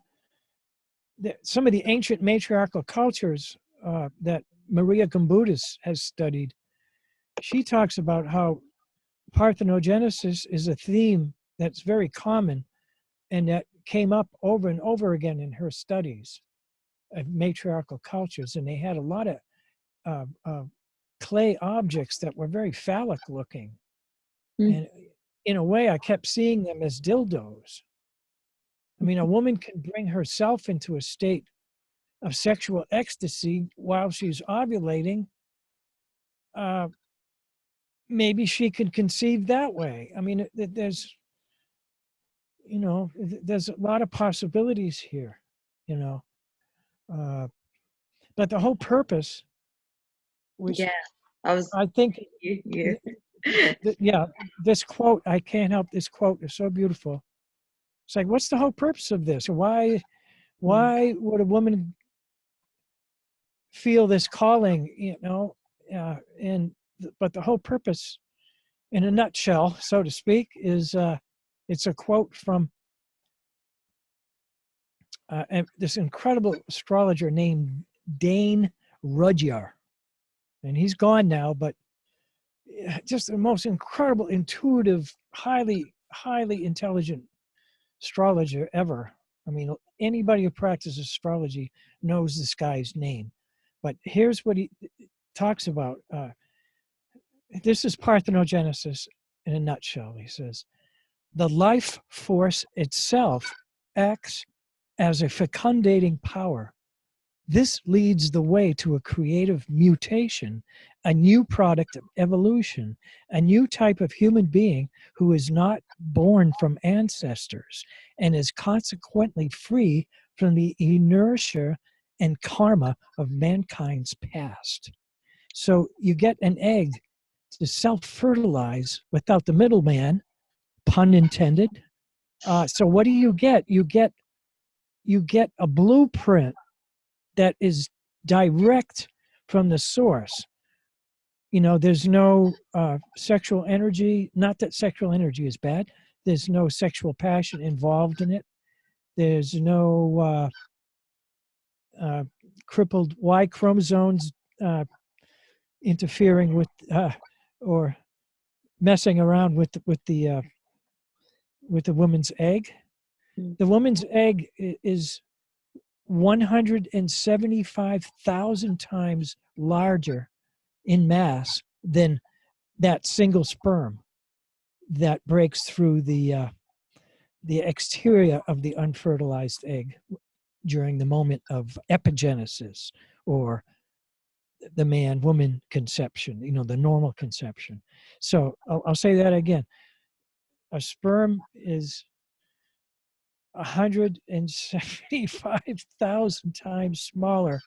some of the ancient matriarchal cultures that Maria Gombudas has studied, she talks about how parthenogenesis is a theme that's very common and that came up over and over again in her studies of matriarchal cultures. And they had a lot of clay objects that were very phallic looking. And in a way, I kept seeing them as dildos. I mean, a woman can bring herself into a state of sexual ecstasy while she's ovulating. Maybe she could conceive that way. I mean, there's a lot of possibilities here, but the whole purpose, which I think, this quote, I can't help, this quote is so beautiful. It's like, what's the whole purpose of this? Why would a woman feel this calling, but the whole purpose, in a nutshell, so to speak, is it's a quote from this incredible astrologer named Den Poitras, and he's gone now, but just the most incredible, intuitive, highly intelligent astrologer ever. I mean, anybody who practices astrology knows this guy's name. But here's what he talks about. This is parthenogenesis in a nutshell. He says, the life force itself acts as a fecundating power. This leads the way to a creative mutation, a new product of evolution, a new type of human being who is not born from ancestors and is consequently free from the inertia and karma of mankind's past. So you get an egg to self-fertilize without the middleman, pun intended. So what do you get? You get a blueprint that is direct from the source. There's no sexual energy. Not that sexual energy is bad. There's no sexual passion involved in it. There's no crippled Y chromosomes interfering with or messing around with the woman's egg. The woman's egg is 175,000 times larger in mass than that single sperm that breaks through the exterior of the unfertilized egg during the moment of epigenesis, or the man-woman conception, the normal conception. So I'll say that again. A sperm is 175,000 times smaller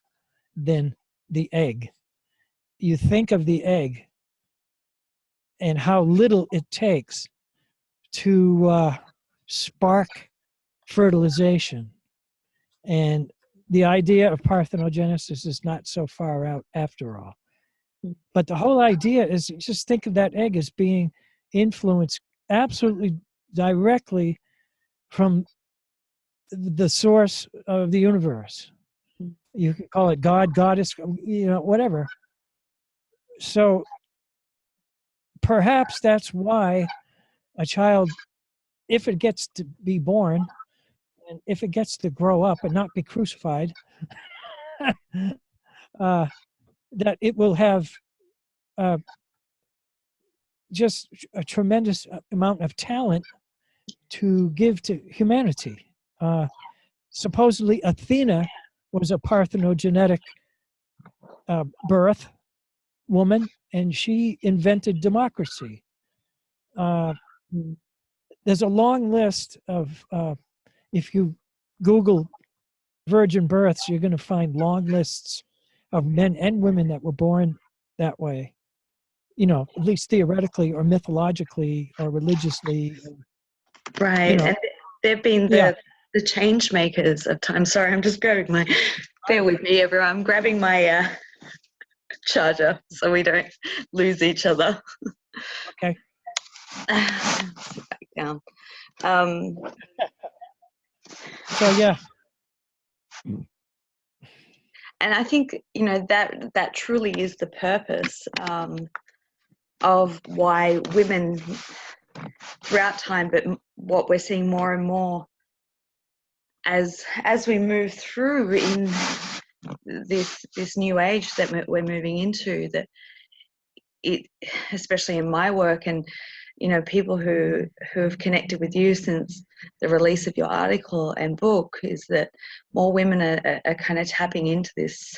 than the egg. You think of the egg and how little it takes to spark fertilization. And the idea of parthenogenesis is not so far out after all. But the whole idea is, just think of that egg as being influenced absolutely directly from the source of the universe. You can call it God, goddess, whatever. So perhaps that's why a child, if it gets to be born, and if it gets to grow up and not be crucified, that it will have just a tremendous amount of talent to give to humanity. Supposedly Athena was a parthenogenetic birth woman, and she invented democracy. There's a long list of, if you Google virgin births, you're going to find long lists of men and women that were born that way, at least theoretically or mythologically or religiously. Right. And they've been the change makers of time. Sorry, I'm just grabbing bear with me, everyone. I'm grabbing my charger so we don't lose each other. Okay. Sit back down. So yeah. And I think, that truly is the purpose of why women throughout time, but what we're seeing more and more as we move through in this new age that we're moving into, that it, especially in my work and people who have connected with you since the release of your article and book, is that more women are kind of tapping into this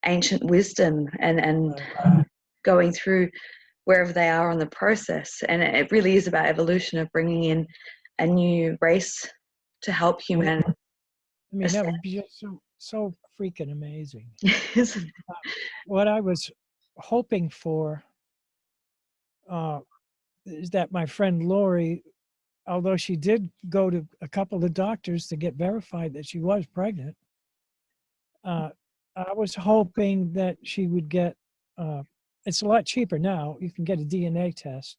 ancient wisdom and going through wherever they are on the process. And it really is about evolution, of bringing in a new race to help humanity. I mean, that would be just so freaking amazing. What I was hoping for is that my friend Lori, although she did go to a couple of doctors to get verified that she was pregnant, I was hoping that she would get, it's a lot cheaper now. You can get a DNA test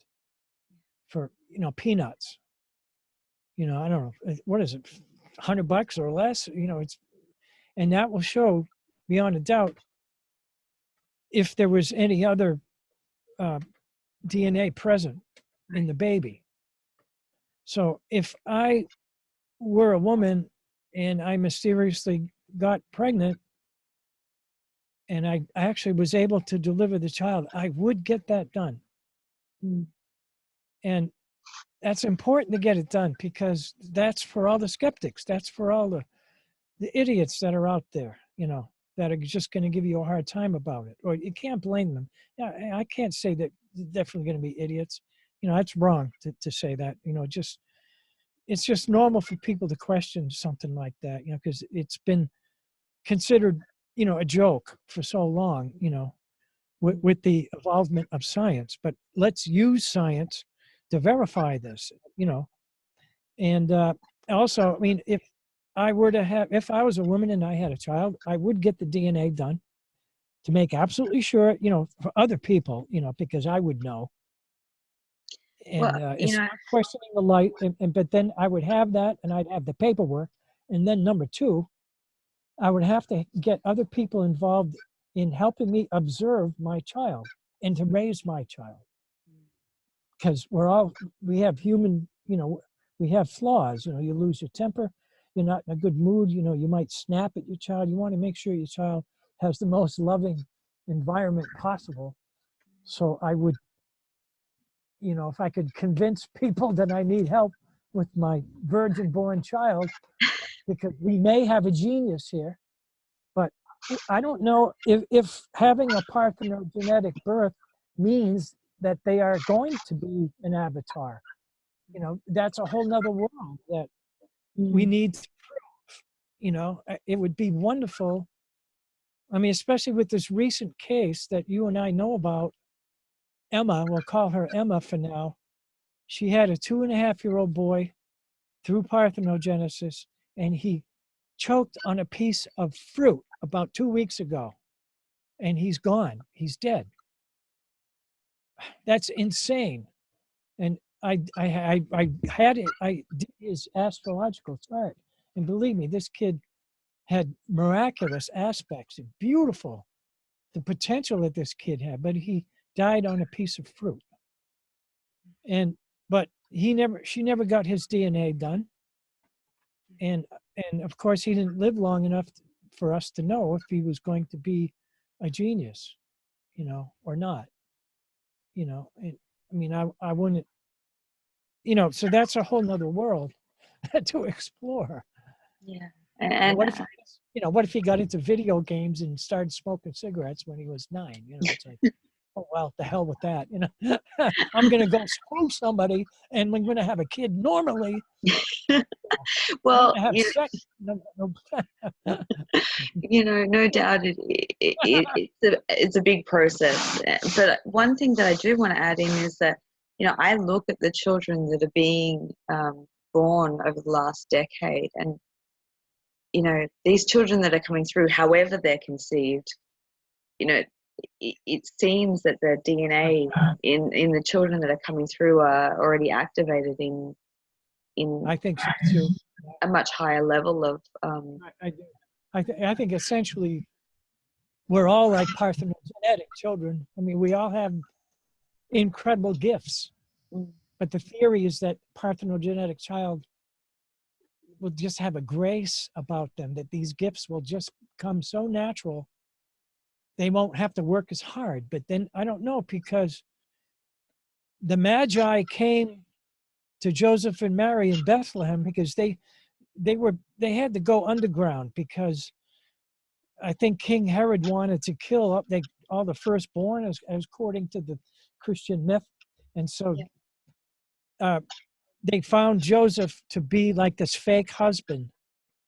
for, peanuts. I don't know, what is it, $100 or less? And that will show beyond a doubt if there was any other DNA present in the baby. So if I were a woman and I mysteriously got pregnant and I actually was able to deliver the child, I would get that done. And that's important to get it done, because that's for all the skeptics. That's for all the idiots that are out there, that are just going to give you a hard time about it. Or you can't blame them. Yeah, I can't say that they're definitely going to be idiots. That's wrong to say that. It's just normal for people to question something like that, because it's been considered, a joke for so long, with the involvement of science. But let's use science to verify this, And also, I mean, if I was a woman and I had a child, I would get the DNA done to make absolutely sure, for other people, because I would know. And it's not questioning the light, but then I would have that, and I'd have the paperwork. And then number two, I would have to get other people involved in helping me observe my child and to raise my child. Because we have human, we have flaws. You lose your temper, you're not in a good mood, you might snap at your child. You want to make sure your child has the most loving environment possible. So I would, if I could convince people that I need help with my virgin-born child, because we may have a genius here, but I don't know if having a parthenogenetic birth means that they are going to be an avatar. That's a whole nother world that we need to, it would be wonderful. I mean, especially with this recent case that you and I know about, Emma, we'll call her Emma for now. She had a 2.5-year-old boy through parthenogenesis, and he choked on a piece of fruit about 2 weeks ago, and he's gone. He's dead. That's insane. And I did his astrological chart, and believe me, this kid had miraculous aspects, beautiful, the potential that this kid had, but he died on a piece of fruit. But she never got his DNA done. And of course he didn't live long enough for us to know if he was going to be a genius, or not. I wouldn't, so that's a whole nother world to explore. Yeah. And what if he got into video games and started smoking cigarettes when he was 9? It's like, oh, well, the hell with that. I'm going to go screw somebody and we're going to have a kid normally. Well, have sex. No. No doubt it's a big process. But one thing that I do want to add in is that, I look at the children that are being born over the last decade, and, these children that are coming through, however they're conceived, it seems that the DNA in the children that are coming through are already activated in I think so too. A much higher level of I think essentially we're all like parthenogenetic children. I mean, we all have incredible gifts, but the theory is that parthenogenetic child will just have a grace about them, that these gifts will just come so natural. They won't have to work as hard. But then I don't know, because the Magi came to Joseph and Mary in Bethlehem because they had to go underground, because I think King Herod wanted to kill all the firstborn, as according to the Christian myth. And so they found Joseph to be like this fake husband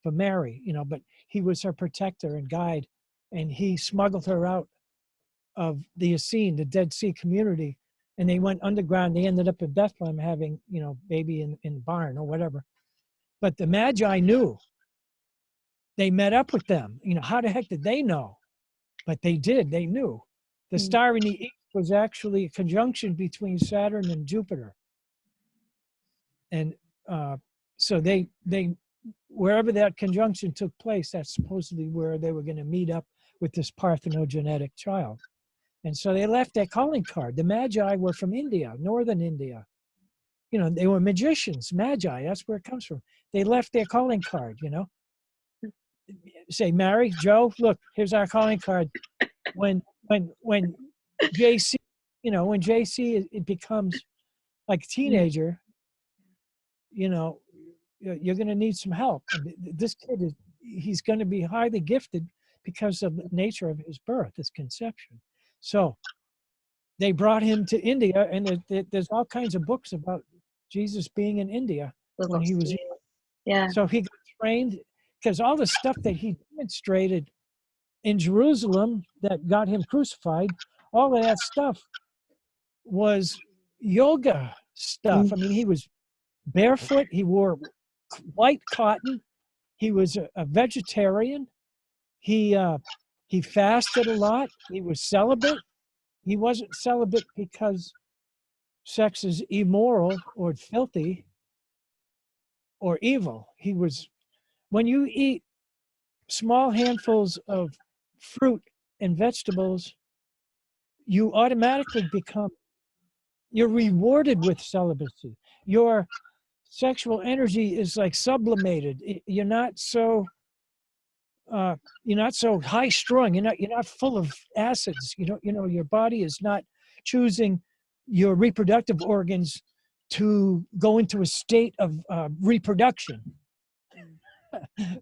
for Mary, but he was her protector and guide. And he smuggled her out of the Essene, the Dead Sea community. And they went underground. They ended up in Bethlehem having, baby in the barn or whatever. But the Magi knew. They met up with them. How the heck did they know? But they did. They knew. The star in the east was actually a conjunction between Saturn and Jupiter. And so they wherever that conjunction took place, that's supposedly where they were going to meet up with this parthenogenetic child. And so they left their calling card. The Magi were from India, northern India. They were magicians, Magi. That's where it comes from. They left their calling card, Say, Mary, Joe, look, here's our calling card. When JC, when JC it becomes like a teenager, you're going to need some help. This kid he's going to be highly gifted because of the nature of his birth, his conception. So they brought him to India, and there's all kinds of books about Jesus being in India when he was young. Yeah. So he got trained, because all the stuff that he demonstrated in Jerusalem that got him crucified, all of that stuff was yoga stuff. I mean, he was barefoot. He wore white cotton. He was a vegetarian. He fasted a lot. He was celibate. He wasn't celibate because sex is immoral or filthy or evil. He was, when you eat small handfuls of fruit and vegetables, you automatically you're rewarded with celibacy. Your sexual energy is like sublimated. You're not so you're not so high strung. You're not full of acids. Your body is not choosing your reproductive organs to go into a state of reproduction.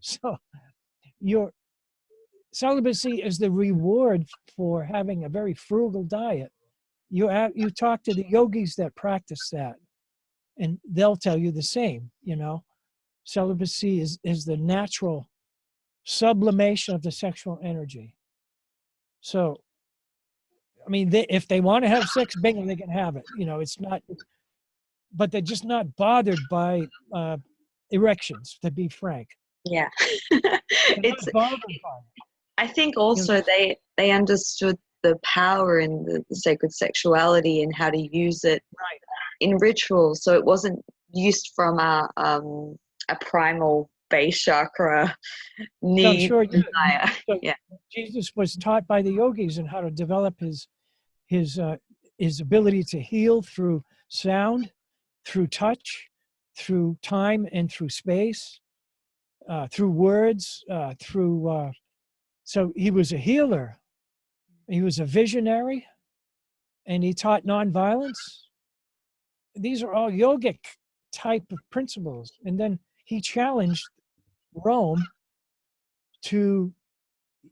So your celibacy is the reward for having a very frugal diet. You talk to the yogis that practice that, and they'll tell you the same. Celibacy is the natural sublimation of the sexual energy. So, I mean, if they want to have sex, bingo, they can have it. It's not, but they're just not bothered by erections, to be frank. Yeah. It's bothered by it. I think also they understood the power in the sacred sexuality and how to use it in rituals. So it wasn't used from a primal base chakra need. So I'm sure desire. So yeah. Jesus was taught by the yogis and how to develop his ability to heal through sound, through touch, through time, and through space, through words, so he was a healer. He was a visionary, and he taught nonviolence. These are all yogic type of principles. And then he challenged Rome to,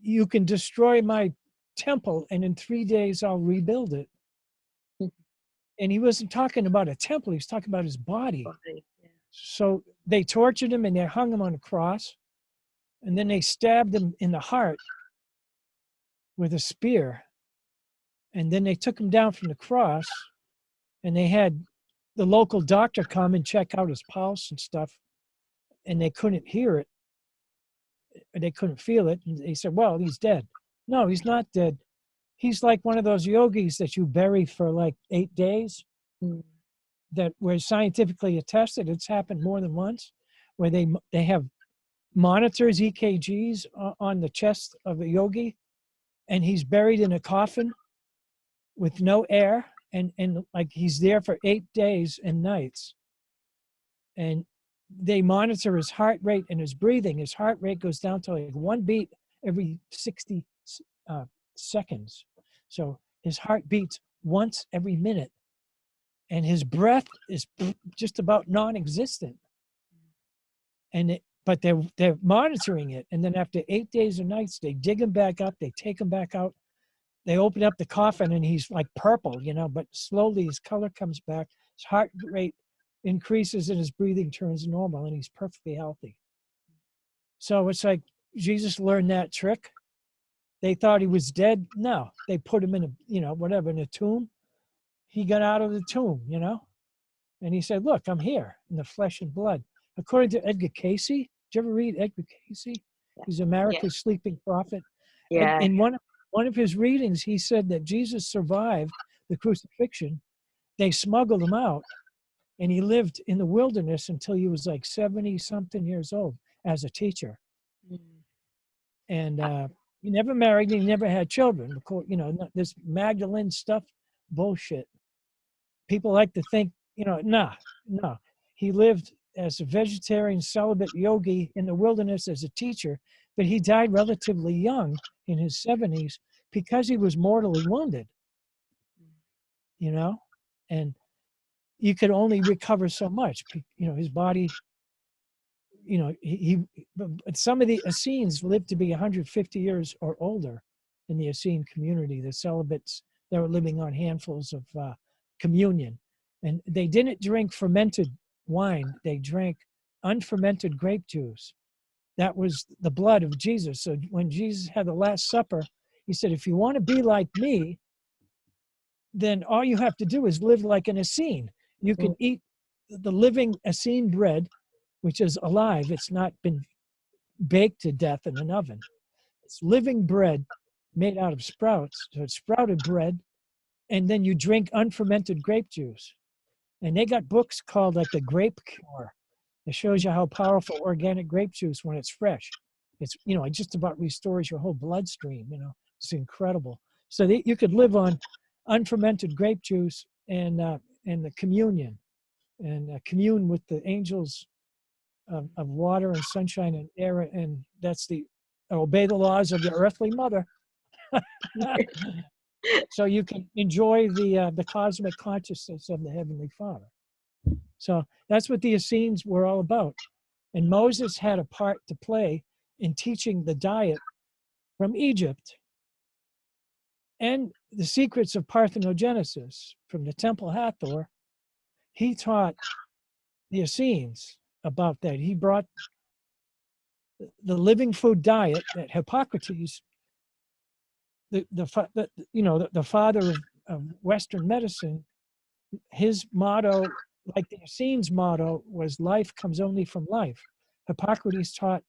you can destroy my temple and in 3 days I'll rebuild it. And he wasn't talking about a temple, he was talking about his body. So they tortured him and they hung him on a cross. And then they stabbed him in the heart with a spear. And then they took him down from the cross, and they had the local doctor come and check out his pulse and stuff. And they couldn't hear it. They couldn't feel it. And they said, well, he's dead. No, he's not dead. He's like one of those yogis that you bury for like 8 days, that were scientifically attested. It's happened more than once, where they have monitors, EKGs on the chest of a yogi, and he's buried in a coffin with no air, and like he's there for 8 days and nights. And they monitor his heart rate and his breathing. His heart rate goes down to like 1 beat every 60 seconds. So his heart beats once every minute, and his breath is just about non-existent. But they're monitoring it, and then after 8 days and nights, they dig him back up, they take him back out, they open up the coffin, and he's like purple, but slowly his color comes back, his heart rate increases, and his breathing turns normal, and he's perfectly healthy. So it's like Jesus learned that trick. They thought he was dead. No, they put him in in a tomb. He got out of the tomb, and he said, look, I'm here in the flesh and blood. According to Edgar Cayce, did you ever read Edgar Cayce? He's America's sleeping prophet. Yeah. In one of his readings, he said that Jesus survived the crucifixion. They smuggled him out, and he lived in the wilderness until he was like 70-something years old as a teacher. And he never married, he never had children. This Magdalene stuff, bullshit. People like to think, no. He lived as a vegetarian celibate yogi in the wilderness as a teacher, but he died relatively young in his 70s because he was mortally wounded, and you could only recover so much. His body, some of the Essenes lived to be 150 years or older in the Essene community, the celibates that were living on handfuls of communion. And they didn't drink fermented wine, they drank unfermented grape juice. That was the blood of Jesus. So when Jesus had the Last Supper, he said, if you want to be like me, then all you have to do is live like an Essene. You can eat the living Essene bread, which is alive. It's not been baked to death in an oven. It's living bread made out of sprouts. So it's sprouted bread. And then you drink unfermented grape juice. And they got books called like the Grape Cure. It shows you how powerful organic grape juice when it's fresh. It's, it just about restores your whole bloodstream, It's incredible. So you could live on unfermented grape juice and the communion, and commune with the angels of water and sunshine and air, and that's the obey the laws of your earthly mother. So you can enjoy the cosmic consciousness of the Heavenly Father. So that's what the Essenes were all about. And Moses had a part to play in teaching the diet from Egypt and the secrets of parthenogenesis from the Temple Hathor. He taught the Essenes about that. He brought the living food diet that Hippocrates, the father of Western medicine, his motto, like the Essenes' motto, was life comes only from life. Hippocrates taught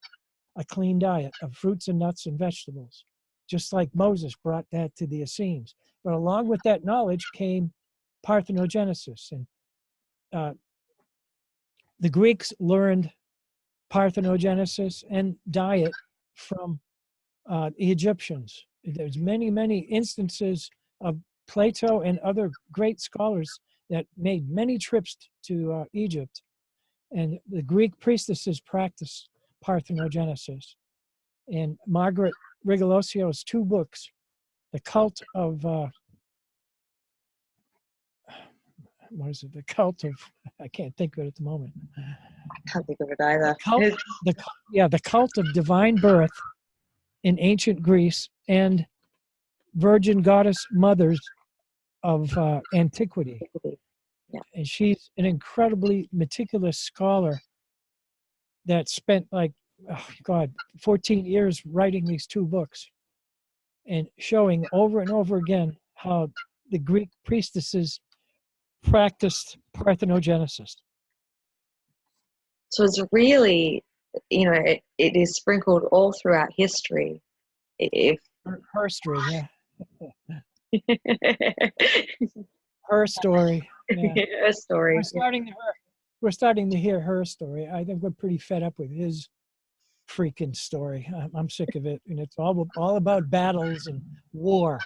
a clean diet of fruits and nuts and vegetables, just like Moses brought that to the Essenes. But along with that knowledge came parthenogenesis. And the Greeks learned parthenogenesis and diet from the Egyptians. There's many, many instances of Plato and other great scholars that made many trips to Egypt. And the Greek priestesses practiced parthenogenesis. And Margaret Rigolosio's 2 books, The Cult of, what is it? The Cult of, I can't think of it at the moment. I can't think of it either. The Cult of Divine Birth in Ancient Greece and Virgin Goddess Mothers of Antiquity. Yeah. And she's an incredibly meticulous scholar that spent 14 years writing these 2 books and showing over and over again how the Greek priestesses practiced parthenogenesis. So it's really, it is sprinkled all throughout history. If her story, yeah. Her story. Yeah. Her story. We're starting to hear her story. I think we're pretty fed up with his freaking story. I'm sick of it, and it's all about battles and war.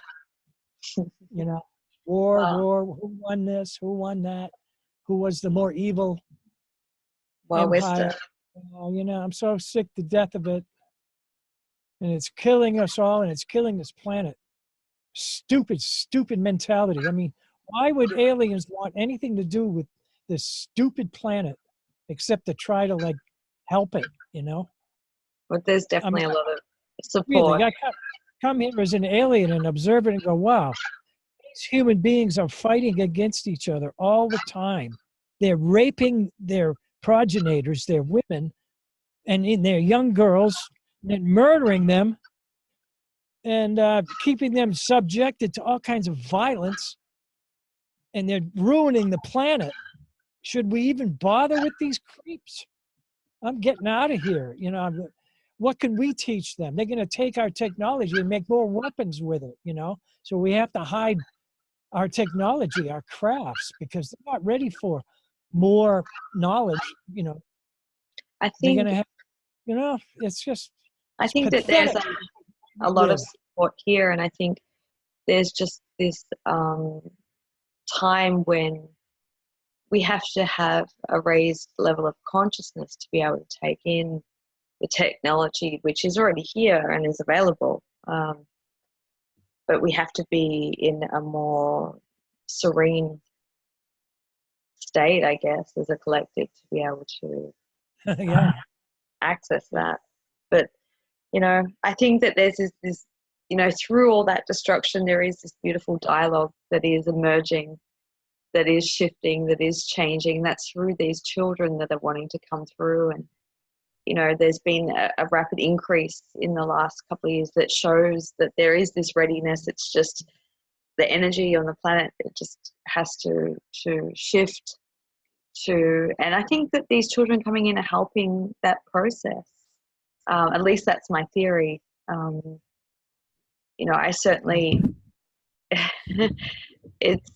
War. Who won this? Who won that? Who was the more evil empire? I'm so sick to death of it, and it's killing us all, and it's killing this planet. Stupid mentality. I mean, why would aliens want anything to do with this stupid planet except to try to help it? But there's definitely a lot of support. Really, I come here as an alien and observe it and go, wow, these human beings are fighting against each other all the time. They're raping their progenitors, their women, and in their young girls, and murdering them and keeping them subjected to all kinds of violence. And they're ruining the planet. Should we even bother with these creeps? I'm getting out of here. What can we teach them? They're going to take our technology and make more weapons with it, So we have to hide our technology, our crafts, because they're not ready for more knowledge, I think they're going to have, it's just, I think that there's a lot of support here, and I think there's just this time when we have to have a raised level of consciousness to be able to take in the technology, which is already here and is available. But we have to be in a more serene state, I guess, as a collective to be able to access that. But, I think that there's this, through all that destruction, there is this beautiful dialogue that is emerging, that is shifting, that is changing. That's through these children that are wanting to come through. And, there's been a rapid increase in the last couple of years that shows that there is this readiness. It's just the energy on the planet, it just has to shift and I think that these children coming in are helping that process. At least that's my theory. I certainly, it's,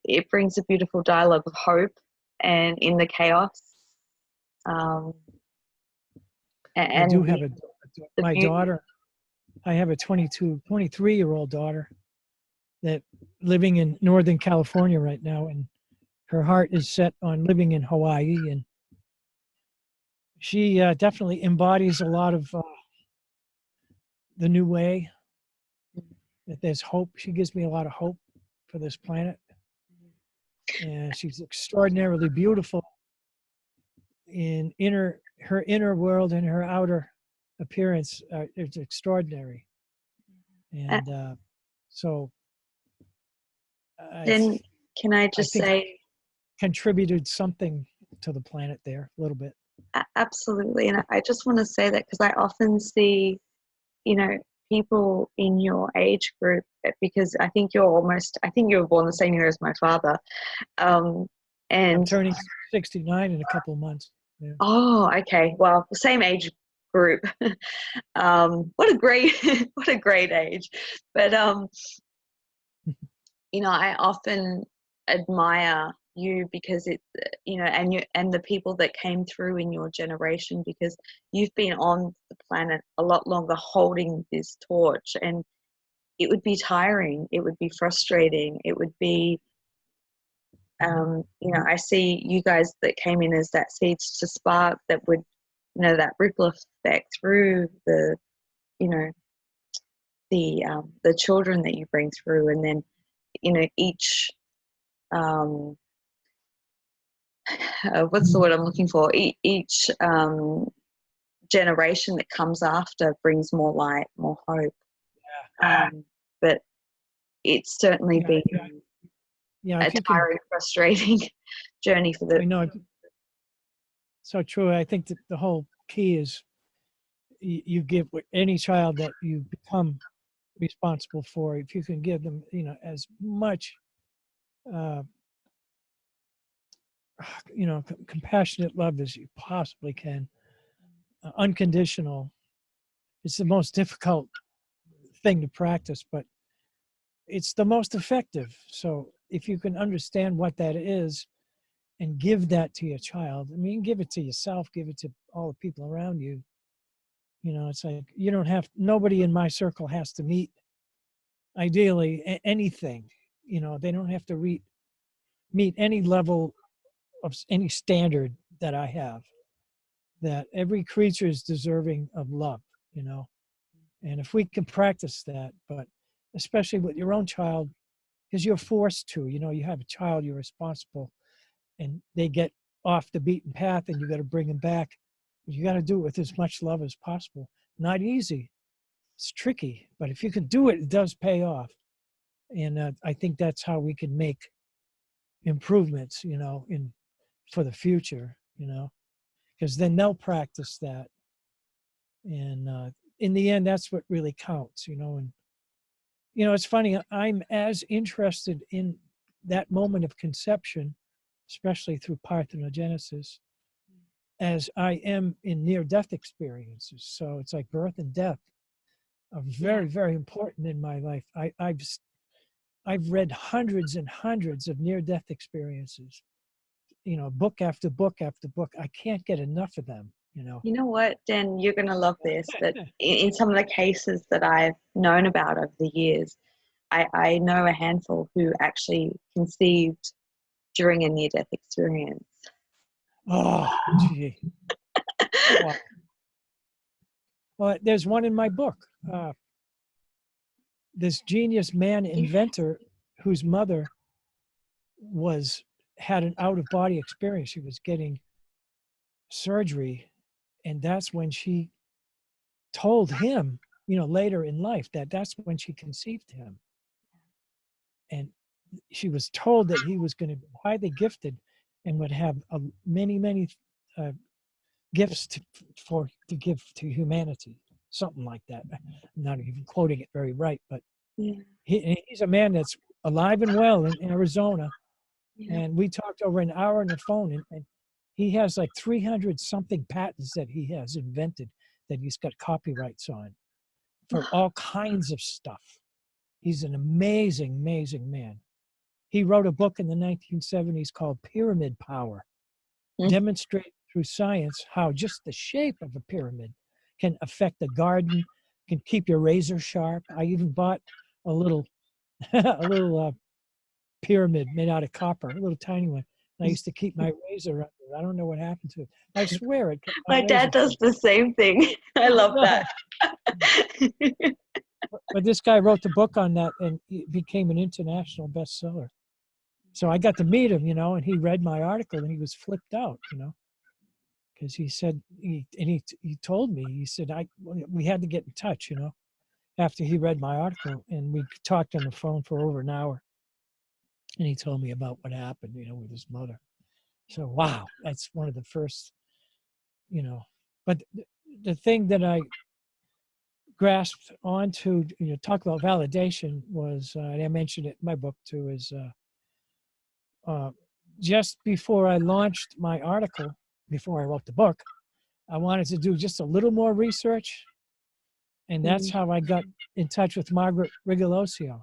it brings a beautiful dialogue of hope and in the chaos. And I do have my daughter. I have a 23-year-old daughter that living in Northern California right now, and her heart is set on living in Hawaii, and she definitely embodies a lot of the new way, that there's hope. She gives me a lot of hope for this planet. And she's extraordinarily beautiful in her inner world and her outer appearance. It's extraordinary. And so Then can I just say, contributed something to the planet there a little bit. Absolutely. And I just want to say that because I often see, people in your age group, because I think you were born the same year as my father. And I'm turning 69 in a couple of months. Yeah. Oh, okay. Well, the same age group. What a great age. But I often admire you because and the people that came through in your generation, because you've been on the planet a lot longer holding this torch, and it would be tiring, it would be frustrating, it would be I see you guys that came in as that seeds to spark that would that ripple effect through the the children that you bring through, and then each what's the word I'm looking for? Each generation that comes after brings more light, more hope. Yeah. But it's certainly been a tiring, frustrating journey for the. I know. So true. I think that the whole key is you give any child that you become responsible for, if you can give them, as much compassionate love as you possibly can, unconditional. It's the most difficult thing to practice, but it's the most effective. So if you can understand what that is and give that to your child, give it to yourself, give it to all the people around you. It's like nobody in my circle has to meet, ideally, anything. They don't have to meet any level of any standard that I have. That every creature is deserving of love, and if we can practice that, but especially with your own child, because you're forced to, you have a child, you're responsible, and they get off the beaten path and you got to bring them back. You got to do it with as much love as possible. Not easy. It's tricky, but if you can do it, it does pay off. And I think that's how we can make improvements, for the future, because then they'll practice that. And in the end, that's what really counts, And, it's funny, I'm as interested in that moment of conception, especially through parthenogenesis, as I am in near-death experiences. So it's like birth and death are very, very important in my life. I've read hundreds and hundreds of near-death experiences, book after book after book. I can't get enough of them, You know what, Den, you're going to love this, but in some of the cases that I've known about over the years, I know a handful who actually conceived during a near-death experience. Oh, gee. Wow. Well, there's one in my book. This genius man inventor whose mother had an out-of-body experience. She was getting surgery, and that's when she told him, later in life, that's when she conceived him. And she was told that he was going to be highly gifted and would have many, many gifts to give to humanity, something like that. I'm not even quoting it very right, but he's a man that's alive and well in Arizona. And we talked over an hour on the phone, and he has like 300 something patents that he has invented that he's got copyrights on for all kinds of stuff. He's an amazing, amazing man. He wrote a book in the 1970s called Pyramid Power, demonstrating through science how just the shape of a pyramid can affect a garden, can keep your razor sharp. I even bought a little pyramid made out of copper, a little tiny one. I used to keep my razor under. I don't know what happened to it. I swear it. My dad does the same thing. I love that. But this guy wrote the book on that, and it became an international bestseller. So I got to meet him, and he read my article, and he was flipped out, because he said, he told me, he said, we had to get in touch, after he read my article, and we talked on the phone for over an hour. And he told me about what happened, with his mother. So, wow, that's one of the first, but the thing that I grasped onto, talk about validation was, and I mentioned it in my book too, is just before I launched my article, before I wrote the book, I wanted to do just a little more research. And that's how I got in touch with Margaret Rigolosio.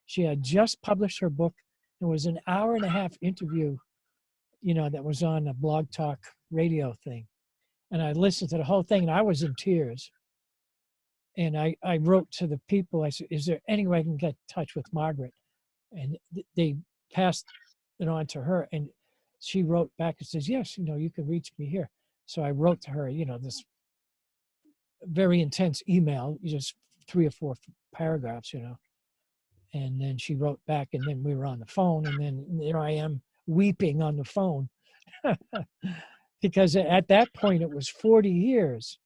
She had just published her book. It was an 1.5-hour interview, that was on a Blog Talk radio thing. And I listened to the whole thing, and I was in tears. And I wrote to the people, I said, is there any way I can get in touch with Margaret? And they passed it on to her. And she wrote back and says, yes, you can reach me here. So I wrote to her, this very intense email, just 3 or 4 paragraphs, And then she wrote back, and then we were on the phone. And then there I am weeping on the phone. Because at that point, it was 40 years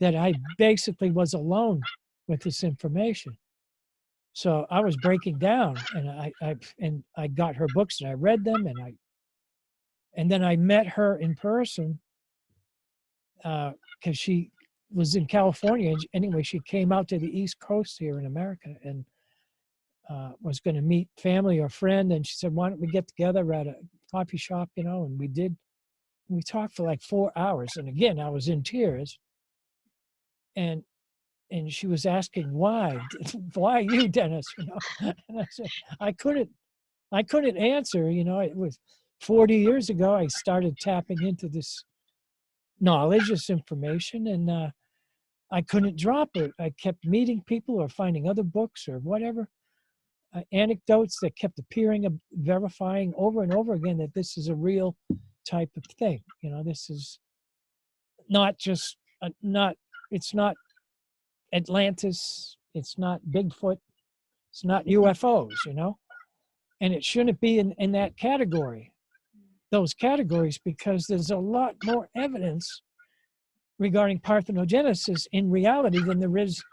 that I basically was alone with this information. So I was breaking down, and I got her books, and I read them, and then I met her in person, because she was in California. Anyway, she came out to the East Coast here in America, and was going to meet family or friend. And she said, why don't we get together at a coffee shop, and we did. We talked for like 4 hours. And again, I was in tears. And she was asking, why you, Dennis? And I said, I couldn't answer. It was 40 years ago. I started tapping into this knowledge, this information, and I couldn't drop it. I kept meeting people or finding other books or whatever, anecdotes that kept appearing, verifying over and over again that this is a real type of thing. This is not just it's not Atlantis, it's not Bigfoot, it's not UFOs, and it shouldn't be in that category, those categories, because there's a lot more evidence regarding parthenogenesis in reality than there is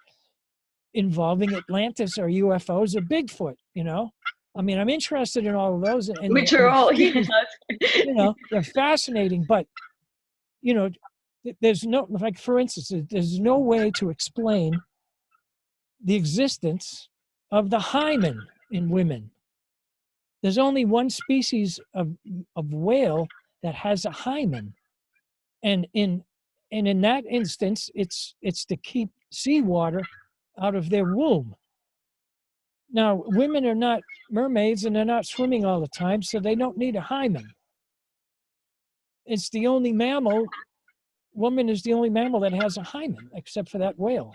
involving Atlantis or UFOs or Bigfoot, I mean, I'm interested in all of those, and which are all, they're fascinating, but there's no, like, for instance, there's no way to explain the existence of the hymen in women. There's only one species of whale that has a hymen, and in that instance, it's to keep seawater out of their womb. Now, women are not mermaids, and they're not swimming all the time, so they don't need a hymen. It's the only mammal. Woman is the only mammal that has a hymen, except for that whale,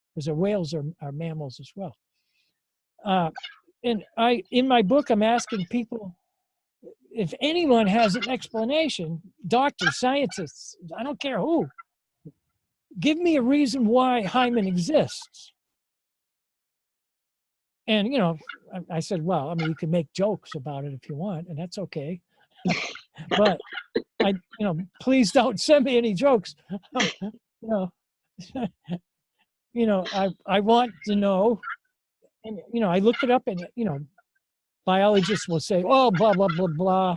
because the whales are mammals as well. And in my book, I'm asking people, if anyone has an explanation, doctors, scientists, I don't care who, give me a reason why hymen exists. And, I said, well, I mean, you can make jokes about it if you want, and that's okay. But please don't send me any jokes. I want to know, and I looked it up, and biologists will say, oh, blah blah blah blah.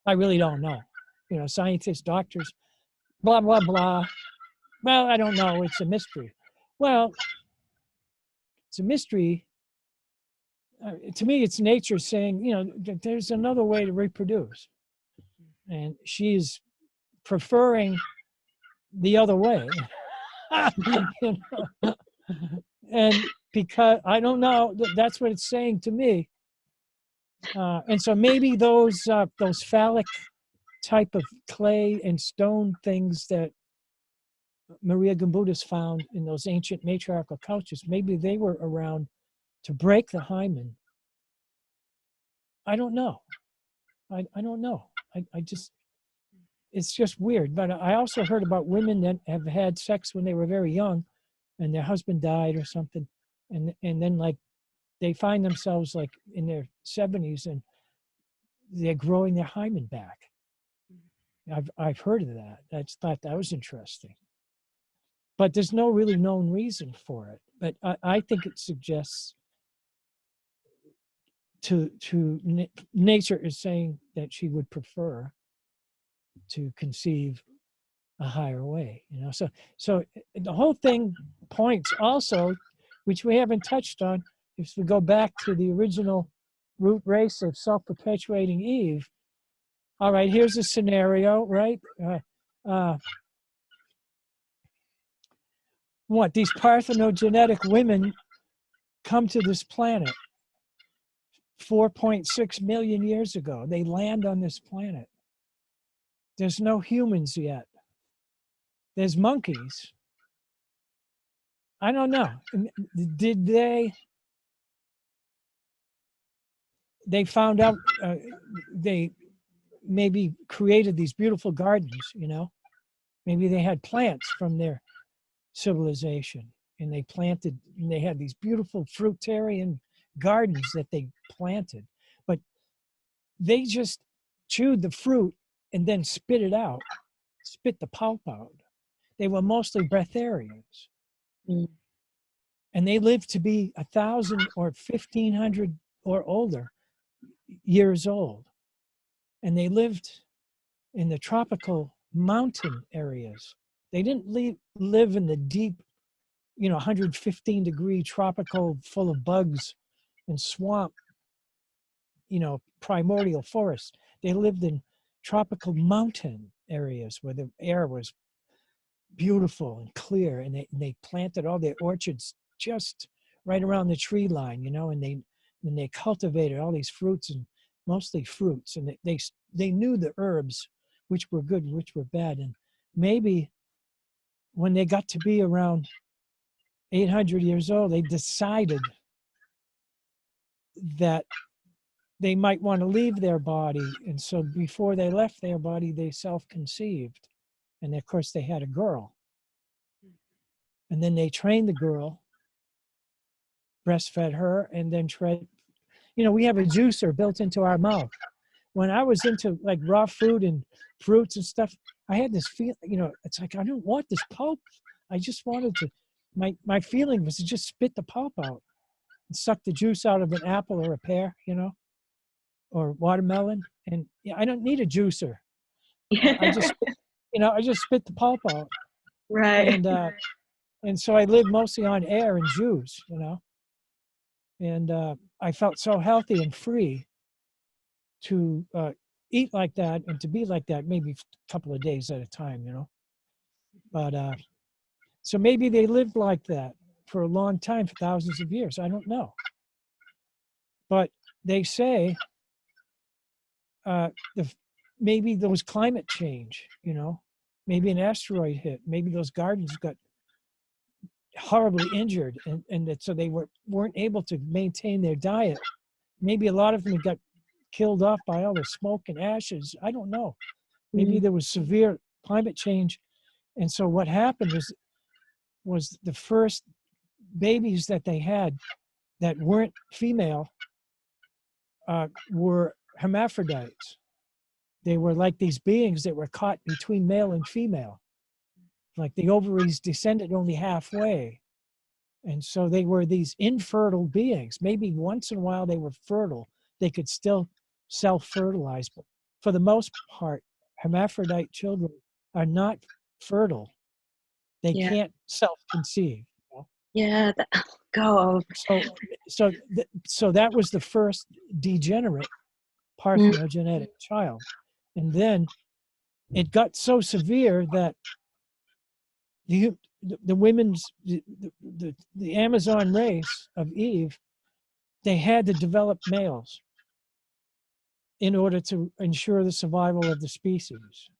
I really don't know. Scientists, doctors, blah blah blah. Well, I don't know. It's a mystery. Well, it's a mystery. To me, it's nature saying, there's another way to reproduce. And she's preferring the other way. And because, I don't know, that's what it's saying to me. And so maybe those phallic type of clay and stone things that Maria Gimbutas found in those ancient matriarchal cultures, maybe they were around to break the hymen. I don't know. I don't know. I just, it's just weird. But I also heard about women that have had sex when they were very young and their husband died or something, and then like they find themselves like in their 70s and they're growing their hymen back. I've heard of that. I thought that was interesting. But there's no really known reason for it. But I think it suggests nature is saying that she would prefer to conceive a higher way, you know. So the whole thing points also, which we haven't touched on, if we go back to the original root race of self-perpetuating Eve. All right, here's a scenario, right? What these parthenogenetic women come to this planet 4.6 million years ago. They land on this planet. There's no humans yet. There's monkeys. I don't know. Did they found out they maybe created these beautiful gardens, you know? Maybe they had plants from their civilization and they planted, and they had these beautiful fruitarian gardens that they planted, but they just chewed the fruit and then spit it out, spit the pulp out. They were mostly breatharians. Mm. And they lived to be 1,000 or 1,500 or older years old. And they lived in the tropical mountain areas. They didn't live in the deep, 115-degree tropical full of bugs and swamp, primordial forests. They lived in tropical mountain areas where the air was beautiful and clear, and they planted all their orchards just right around the tree line, and they cultivated all these fruits, and mostly fruits, and they knew the herbs, which were good, which were bad. And maybe when they got to be around 800 years old, they decided that they might want to leave their body. And so before they left their body, they self-conceived. And of course, they had a girl. And then they trained the girl, breastfed her, and then we have a juicer built into our mouth. When I was into like raw food and fruits and stuff, I had this feeling, it's like, I don't want this pulp. I just wanted to, my feeling was to just spit the pulp out and suck the juice out of an apple or a pear, or watermelon. And I don't need a juicer. I just spit the pulp out. Right. And so I lived mostly on air and juice, and I felt so healthy and free to eat like that and to be like that, maybe a couple of days at a time, But so maybe they lived like that for a long time, for thousands of years. I don't know. But they say maybe there was climate change, maybe an asteroid hit, maybe those gardens got horribly injured, and that so they weren't able to maintain their diet. Maybe a lot of them got killed off by all the smoke and ashes. I don't know. Maybe there was severe climate change, and so what happened was the first babies that they had that weren't female were hermaphrodites. They were like these beings that were caught between male and female. Like the ovaries descended only halfway. And so they were these infertile beings. Maybe once in a while they were fertile. They could still self-fertilize. But for the most part, hermaphrodite children are not fertile. They can't self-conceive. Yeah. God. So that was the first degenerate parthenogenetic child. And then it got so severe that the Amazon race of Eve, they had to develop males in order to ensure the survival of the species.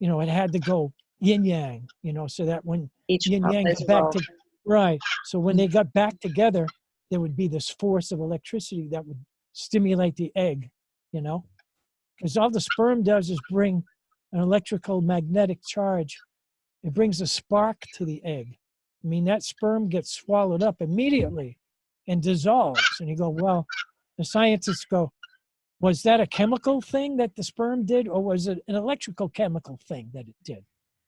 It had to go yin yang, so that when Each yin yang got back to right, so when they got back together, there would be this force of electricity that would stimulate the egg, because all the sperm does is bring an electrical magnetic charge. It brings a spark to the egg. I mean, that sperm gets swallowed up immediately and dissolves. And you go, well, the scientists go, was that a chemical thing that the sperm did, or was it an electrical chemical thing that it did?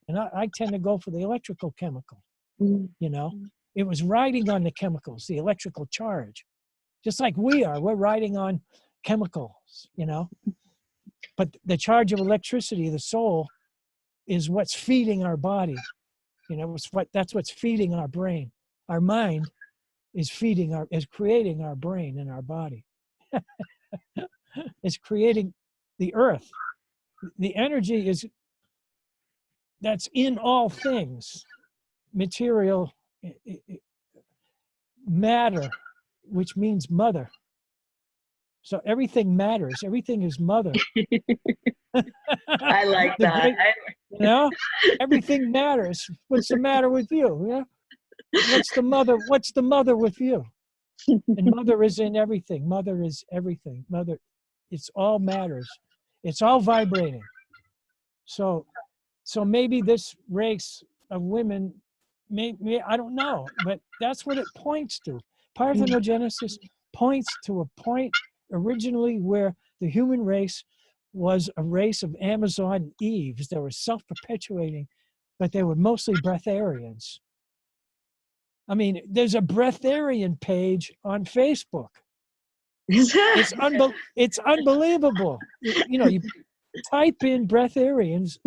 And I tend to go for the electrical chemical, you know? It was riding on the chemicals, the electrical charge, just like we're riding on chemicals, you know? But the charge of electricity, the soul, is what's feeding our body. You know, that's what's feeding our brain. Our mind is creating our brain and our body. It's creating the earth. The energy that's in all things, material, matter, which means mother. So everything matters. Everything is mother. I like that. You know, everything matters. What's the matter with you? Yeah. What's the mother with you? And mother is in everything. Mother is everything. Mother, it's all matters. It's all vibrating. So maybe this race of women, I don't know, but that's what it points to. Parthenogenesis points to a point originally where the human race was a race of Amazon and Eves that were self-perpetuating, but they were mostly breatharians. I mean, there's a breatharian page on Facebook. It's unbelievable. You know, you type in breatharians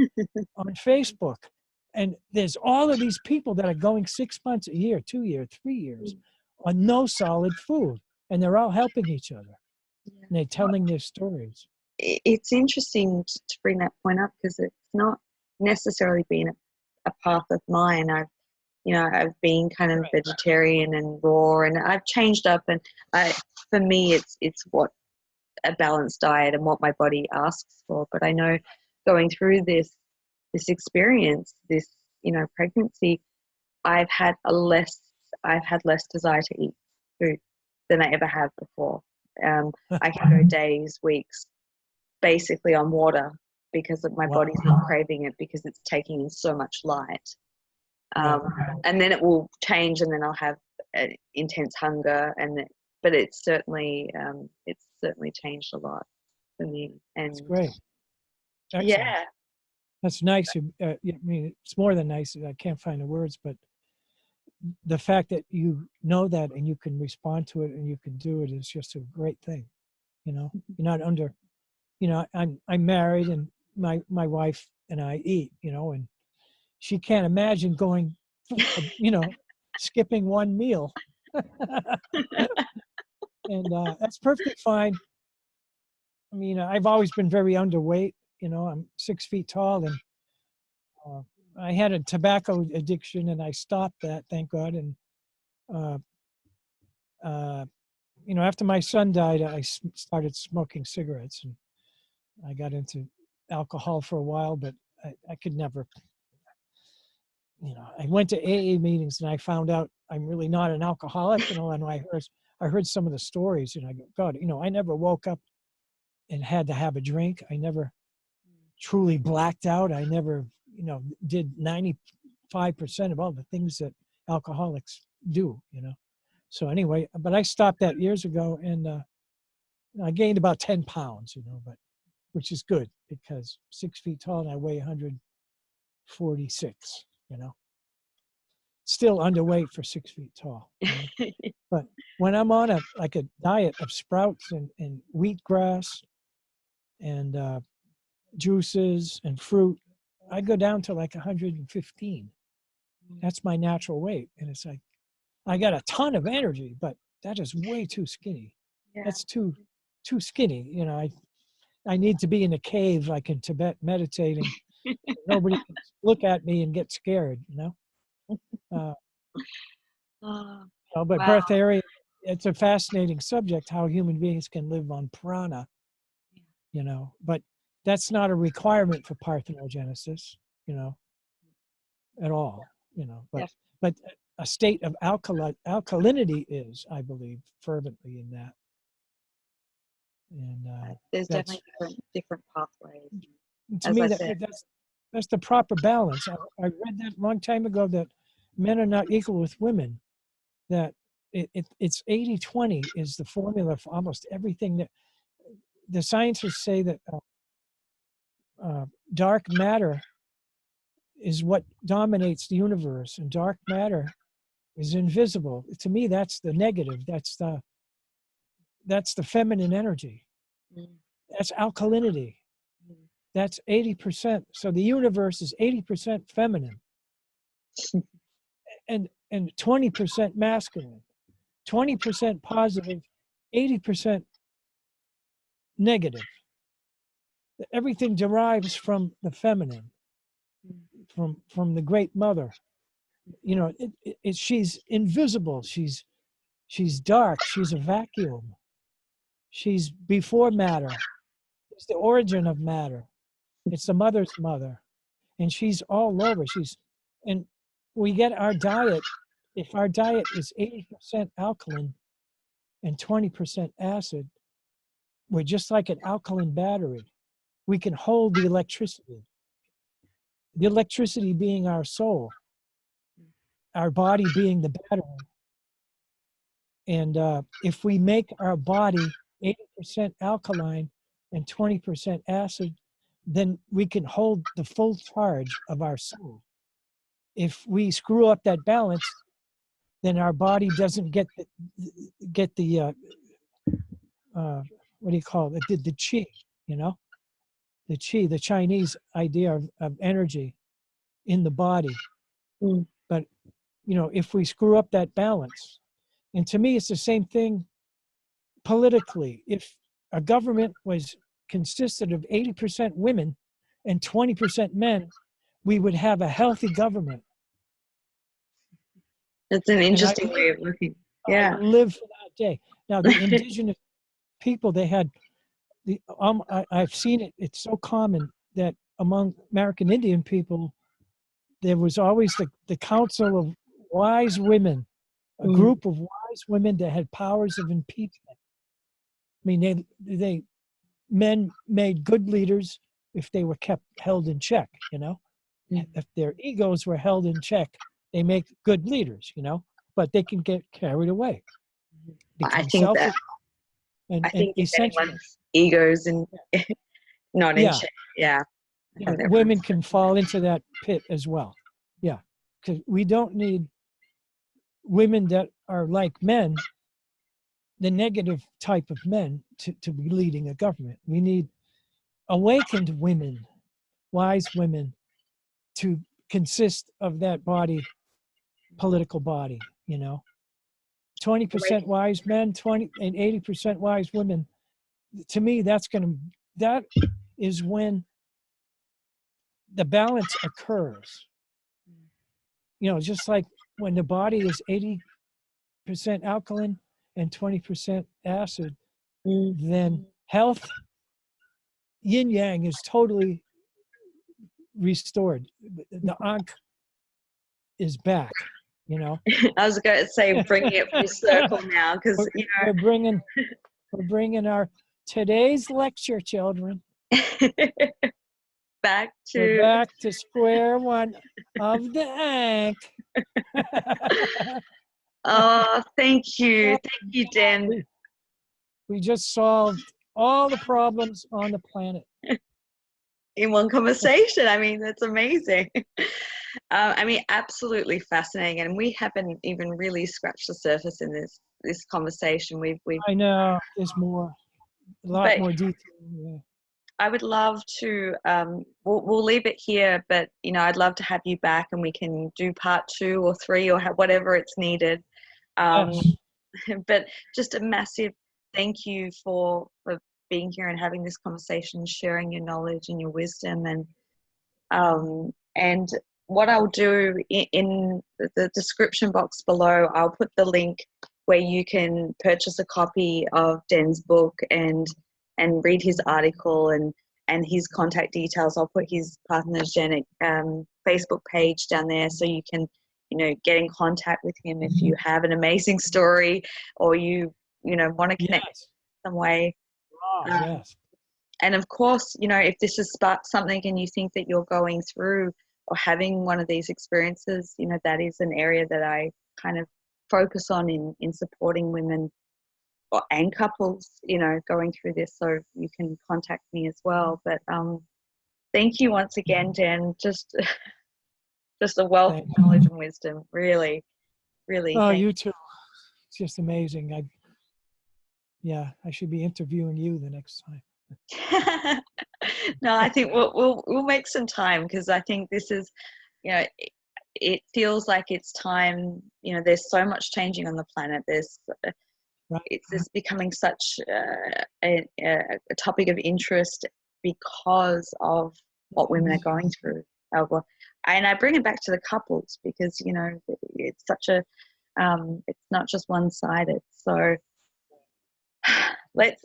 on Facebook, and there's all of these people that are going 6 months, a year, 2 years, 3 years on no solid food, and they're all helping each other. And they're telling their stories. It's interesting to bring that point up because it's not necessarily been a path of mine. I've been kind of vegetarian and raw, and I've changed up. And for me, it's what a balanced diet and what my body asks for. But I know going through this experience, this pregnancy, I've had less desire to eat food than I ever have before. I can go days, weeks, basically on water because my body's not craving it because it's taking in so much light. And then it will change, and then I'll have intense hunger, but it's certainly changed a lot for me. And that's great. Excellent. Yeah, that's nice. I mean, it's more than nice. I can't find the words, but the fact that you know that and you can respond to it and you can do it is just a great thing. You know, you're not under. You know, I'm married, and my wife and I eat. You know, and she can't imagine going, skipping one meal. And that's perfectly fine. I mean, I've always been very underweight. You know, I'm 6 feet tall, and I had a tobacco addiction, and I stopped that, thank God. And after my son died, I started smoking cigarettes, and I got into alcohol for a while, but I could never. I went to AA meetings, and I found out I'm really not an alcoholic. And I heard some of the stories, and I go, God, I never woke up and had to have a drink. I never truly blacked out. I never, did 95% of all the things that alcoholics do, So anyway, but I stopped that years ago, and I gained about 10 pounds, but which is good because 6 feet tall and I weigh 146, Still underweight for 6 feet tall. But when I'm on a diet of sprouts and wheatgrass and juices and fruit, I go down to like 115. That's my natural weight. And it's like, I got a ton of energy, but that is way too skinny. Yeah. That's too skinny. I need to be in a cave like in Tibet meditating. Nobody can look at me and get scared, But breatharian, it's a fascinating subject, how human beings can live on prana, but that's not a requirement for parthenogenesis, at all, but a state of alkalinity is, I believe, fervently in that. And there's definitely different pathways. To me, that's the proper balance. I read that a long time ago that men are not equal with women, that it's 80-20 is the formula for almost everything. That the scientists say that dark matter is what dominates the universe, and dark matter is invisible. To me, that's the negative. That's the feminine energy. That's alkalinity. That's 80%. So the universe is 80% feminine and 20% masculine, 20% positive, 80% negative. Everything derives from the feminine, from the great mother. You know, she's invisible. She's dark. She's a vacuum. She's before matter. It's the origin of matter. It's the mother's mother. And she's all over. And we get our diet, if our diet is 80% alkaline and 20% acid, we're just like an alkaline battery. We can hold the electricity being our soul, our body being the battery. And if we make our body 80% alkaline and 20% acid, then we can hold the full charge of our soul. If we screw up that balance, then our body doesn't get the what do you call it? The chi, you know, the chi, the Chinese idea of energy in the body. But you know, if we screw up that balance, and to me, it's the same thing politically. If a government consisted of 80% women and 20% men, we would have a healthy government. That's an interesting way of looking. Yeah. I live for that day. Now, the indigenous people, they had I've seen it. It's so common that among American Indian people, there was always the council of wise women, a group of wise women that had powers of impeachment. I mean, men made good leaders if they were held in check, you know. If their egos were held in check, they make good leaders, you know, but they can get carried away. I think that and if anyone's egos and not in check, women can fall into that pit as well. Yeah, because we don't need women that are like men, the negative type of men, to be leading a government. We need awakened women, wise women, to consist of that body, political body, you know. 20% wise men, 20 and 80% wise women. To me, that is when the balance occurs. You know, just like when the body is 80% alkaline and 20% acid, then health, yin yang, is totally restored. The ankh is back, you know. I was going to say, bringing it full circle now, because you know, we're bringing our today's lecture, children, back to square one of the ankh. Oh, thank you, Den. We just solved all the problems on the planet in one conversation. I mean, that's amazing. I mean, absolutely fascinating, and we haven't even really scratched the surface in this conversation. We've I know there's more, a lot more detail. Yeah. I would love to. We'll leave it here, but you know, I'd love to have you back, and we can do part 2 or 3 or whatever it's needed. Yes. But just a massive thank you for being here and having this conversation, sharing your knowledge and your wisdom, and what I'll do in the description box below, I'll put the link where you can purchase a copy of Den's book and read his article and his contact details. I'll put his Parthenogenic Facebook page down there, so you can, you know, get in contact with him if you have an amazing story or you want to connect in some way. Yes. And of course, you know, if this has sparked something and you think that you're going through or having one of these experiences, you know, that is an area that I kind of focus on in supporting women and couples, you know, going through this. So you can contact me as well. But thank you once again, Dan. Just a wealth of knowledge and wisdom. Really, really. Oh, you too. It's just amazing. I should be interviewing you the next time. No, I think we'll make some time, because I think this is, you know, it feels like it's time. You know, there's so much changing on the planet. It's this becoming such a topic of interest because of what women are going through. And I bring it back to the couples, because, you know, it's such a it's not just one-sided. So let's,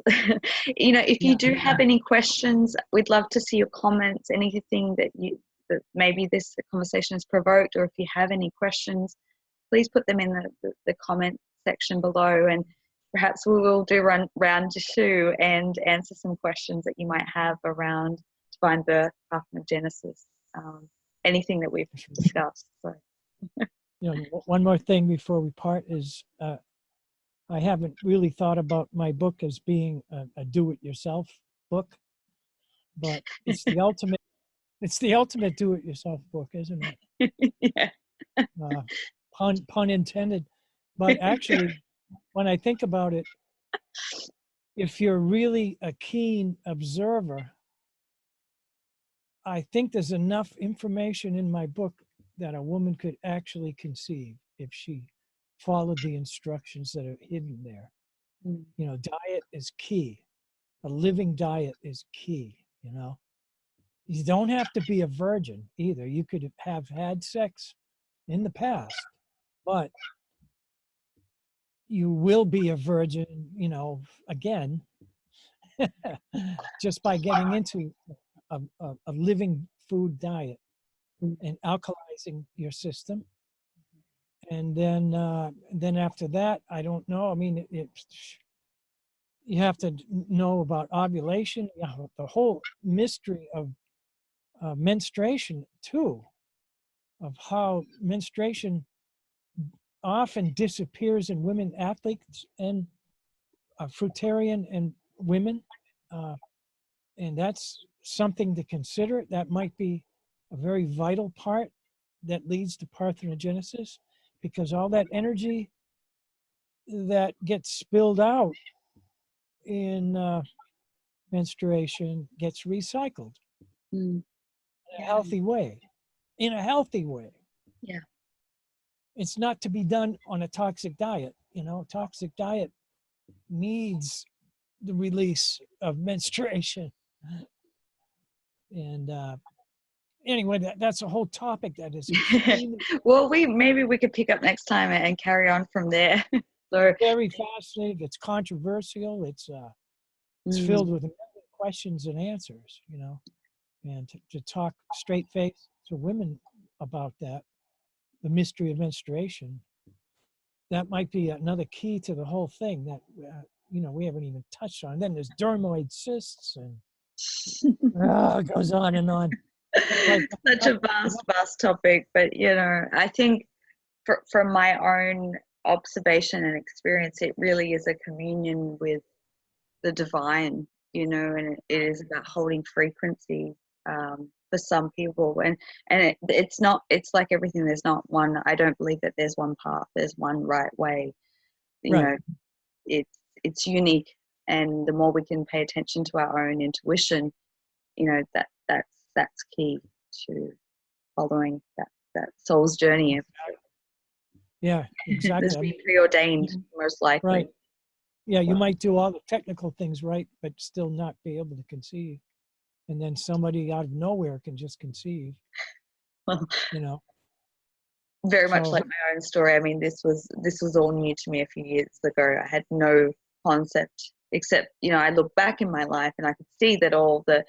you know, if you do have any questions, we'd love to see your comments, anything that maybe this conversation has provoked, or if you have any questions, please put them in the comment section below, and perhaps we will do round 2 and answer some questions that you might have around divine birth, parthenogenesis, anything that we've discussed. So. You know, one more thing before we part is I haven't really thought about my book as being a do-it-yourself book, but it's the ultimate. It's the ultimate do-it-yourself book, isn't it? Yeah. Pun intended. But actually, when I think about it, if you're really a keen observer, I think there's enough information in my book that a woman could actually conceive if she followed the instructions that are hidden there. You know, diet is key. A living diet is key, you know. You don't have to be a virgin either. You could have had sex in the past, but you will be a virgin, you know, again, just by getting into a living food diet and alkalizing your system. And then after that, I don't know. I mean, you have to know about ovulation, the whole mystery of menstruation too, of how menstruation often disappears in women athletes and fruitarian and women, and that's something to consider. That might be a very vital part that leads to parthenogenesis, because all that energy that gets spilled out in menstruation gets recycled in a healthy way. In a healthy way. Yeah. It's not to be done on a toxic diet. You know, toxic diet needs the release of menstruation. And anyway, that's a whole topic that is extremely well, maybe we could pick up next time and carry on from there. So very fascinating. It's controversial. It's filled with questions and answers, you know, and to talk straight face to women about that, the mystery of menstruation, that might be another key to the whole thing that you know, we haven't even touched on. Then there's dermoid cysts, and it goes on and on. Like, such a vast topic. But, you know, I think from my own observation and experience, it really is a communion with the divine, you know, and it is about holding frequency for some people, and it's like everything. There's not one. I don't believe that there's one path. There's one right way. You know, it's unique, and the more we can pay attention to our own intuition, you know, that's key to following that soul's journey. Yeah, exactly. It's been preordained, most likely. Right. Yeah, you might do all the technical things right, but still not be able to conceive. And then somebody out of nowhere can just conceive, you know. Very much like my own story. I mean, this was all new to me a few years ago. I had no concept, except, you know, I look back in my life and I could see that all the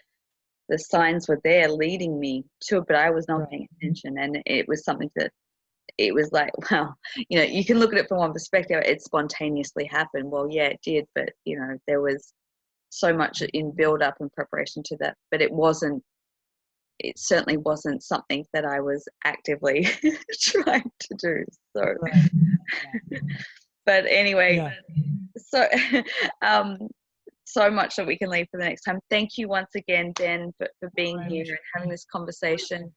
signs were there leading me to it, but I was not paying attention. And it was something that, it was like, wow, you know, you can look at it from one perspective, it spontaneously happened. Well, yeah, it did, but, you know, there was so much in build up and preparation to that, but it wasn't it certainly wasn't something that I was actively trying to do. So, Right. but anyway, Yeah. so so much that we can leave for the next time. Thank you once again, Den, for being here and having this conversation.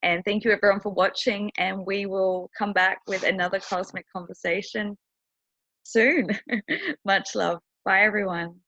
And thank you everyone for watching, and we will come back with another cosmic conversation soon. Much love. Bye everyone.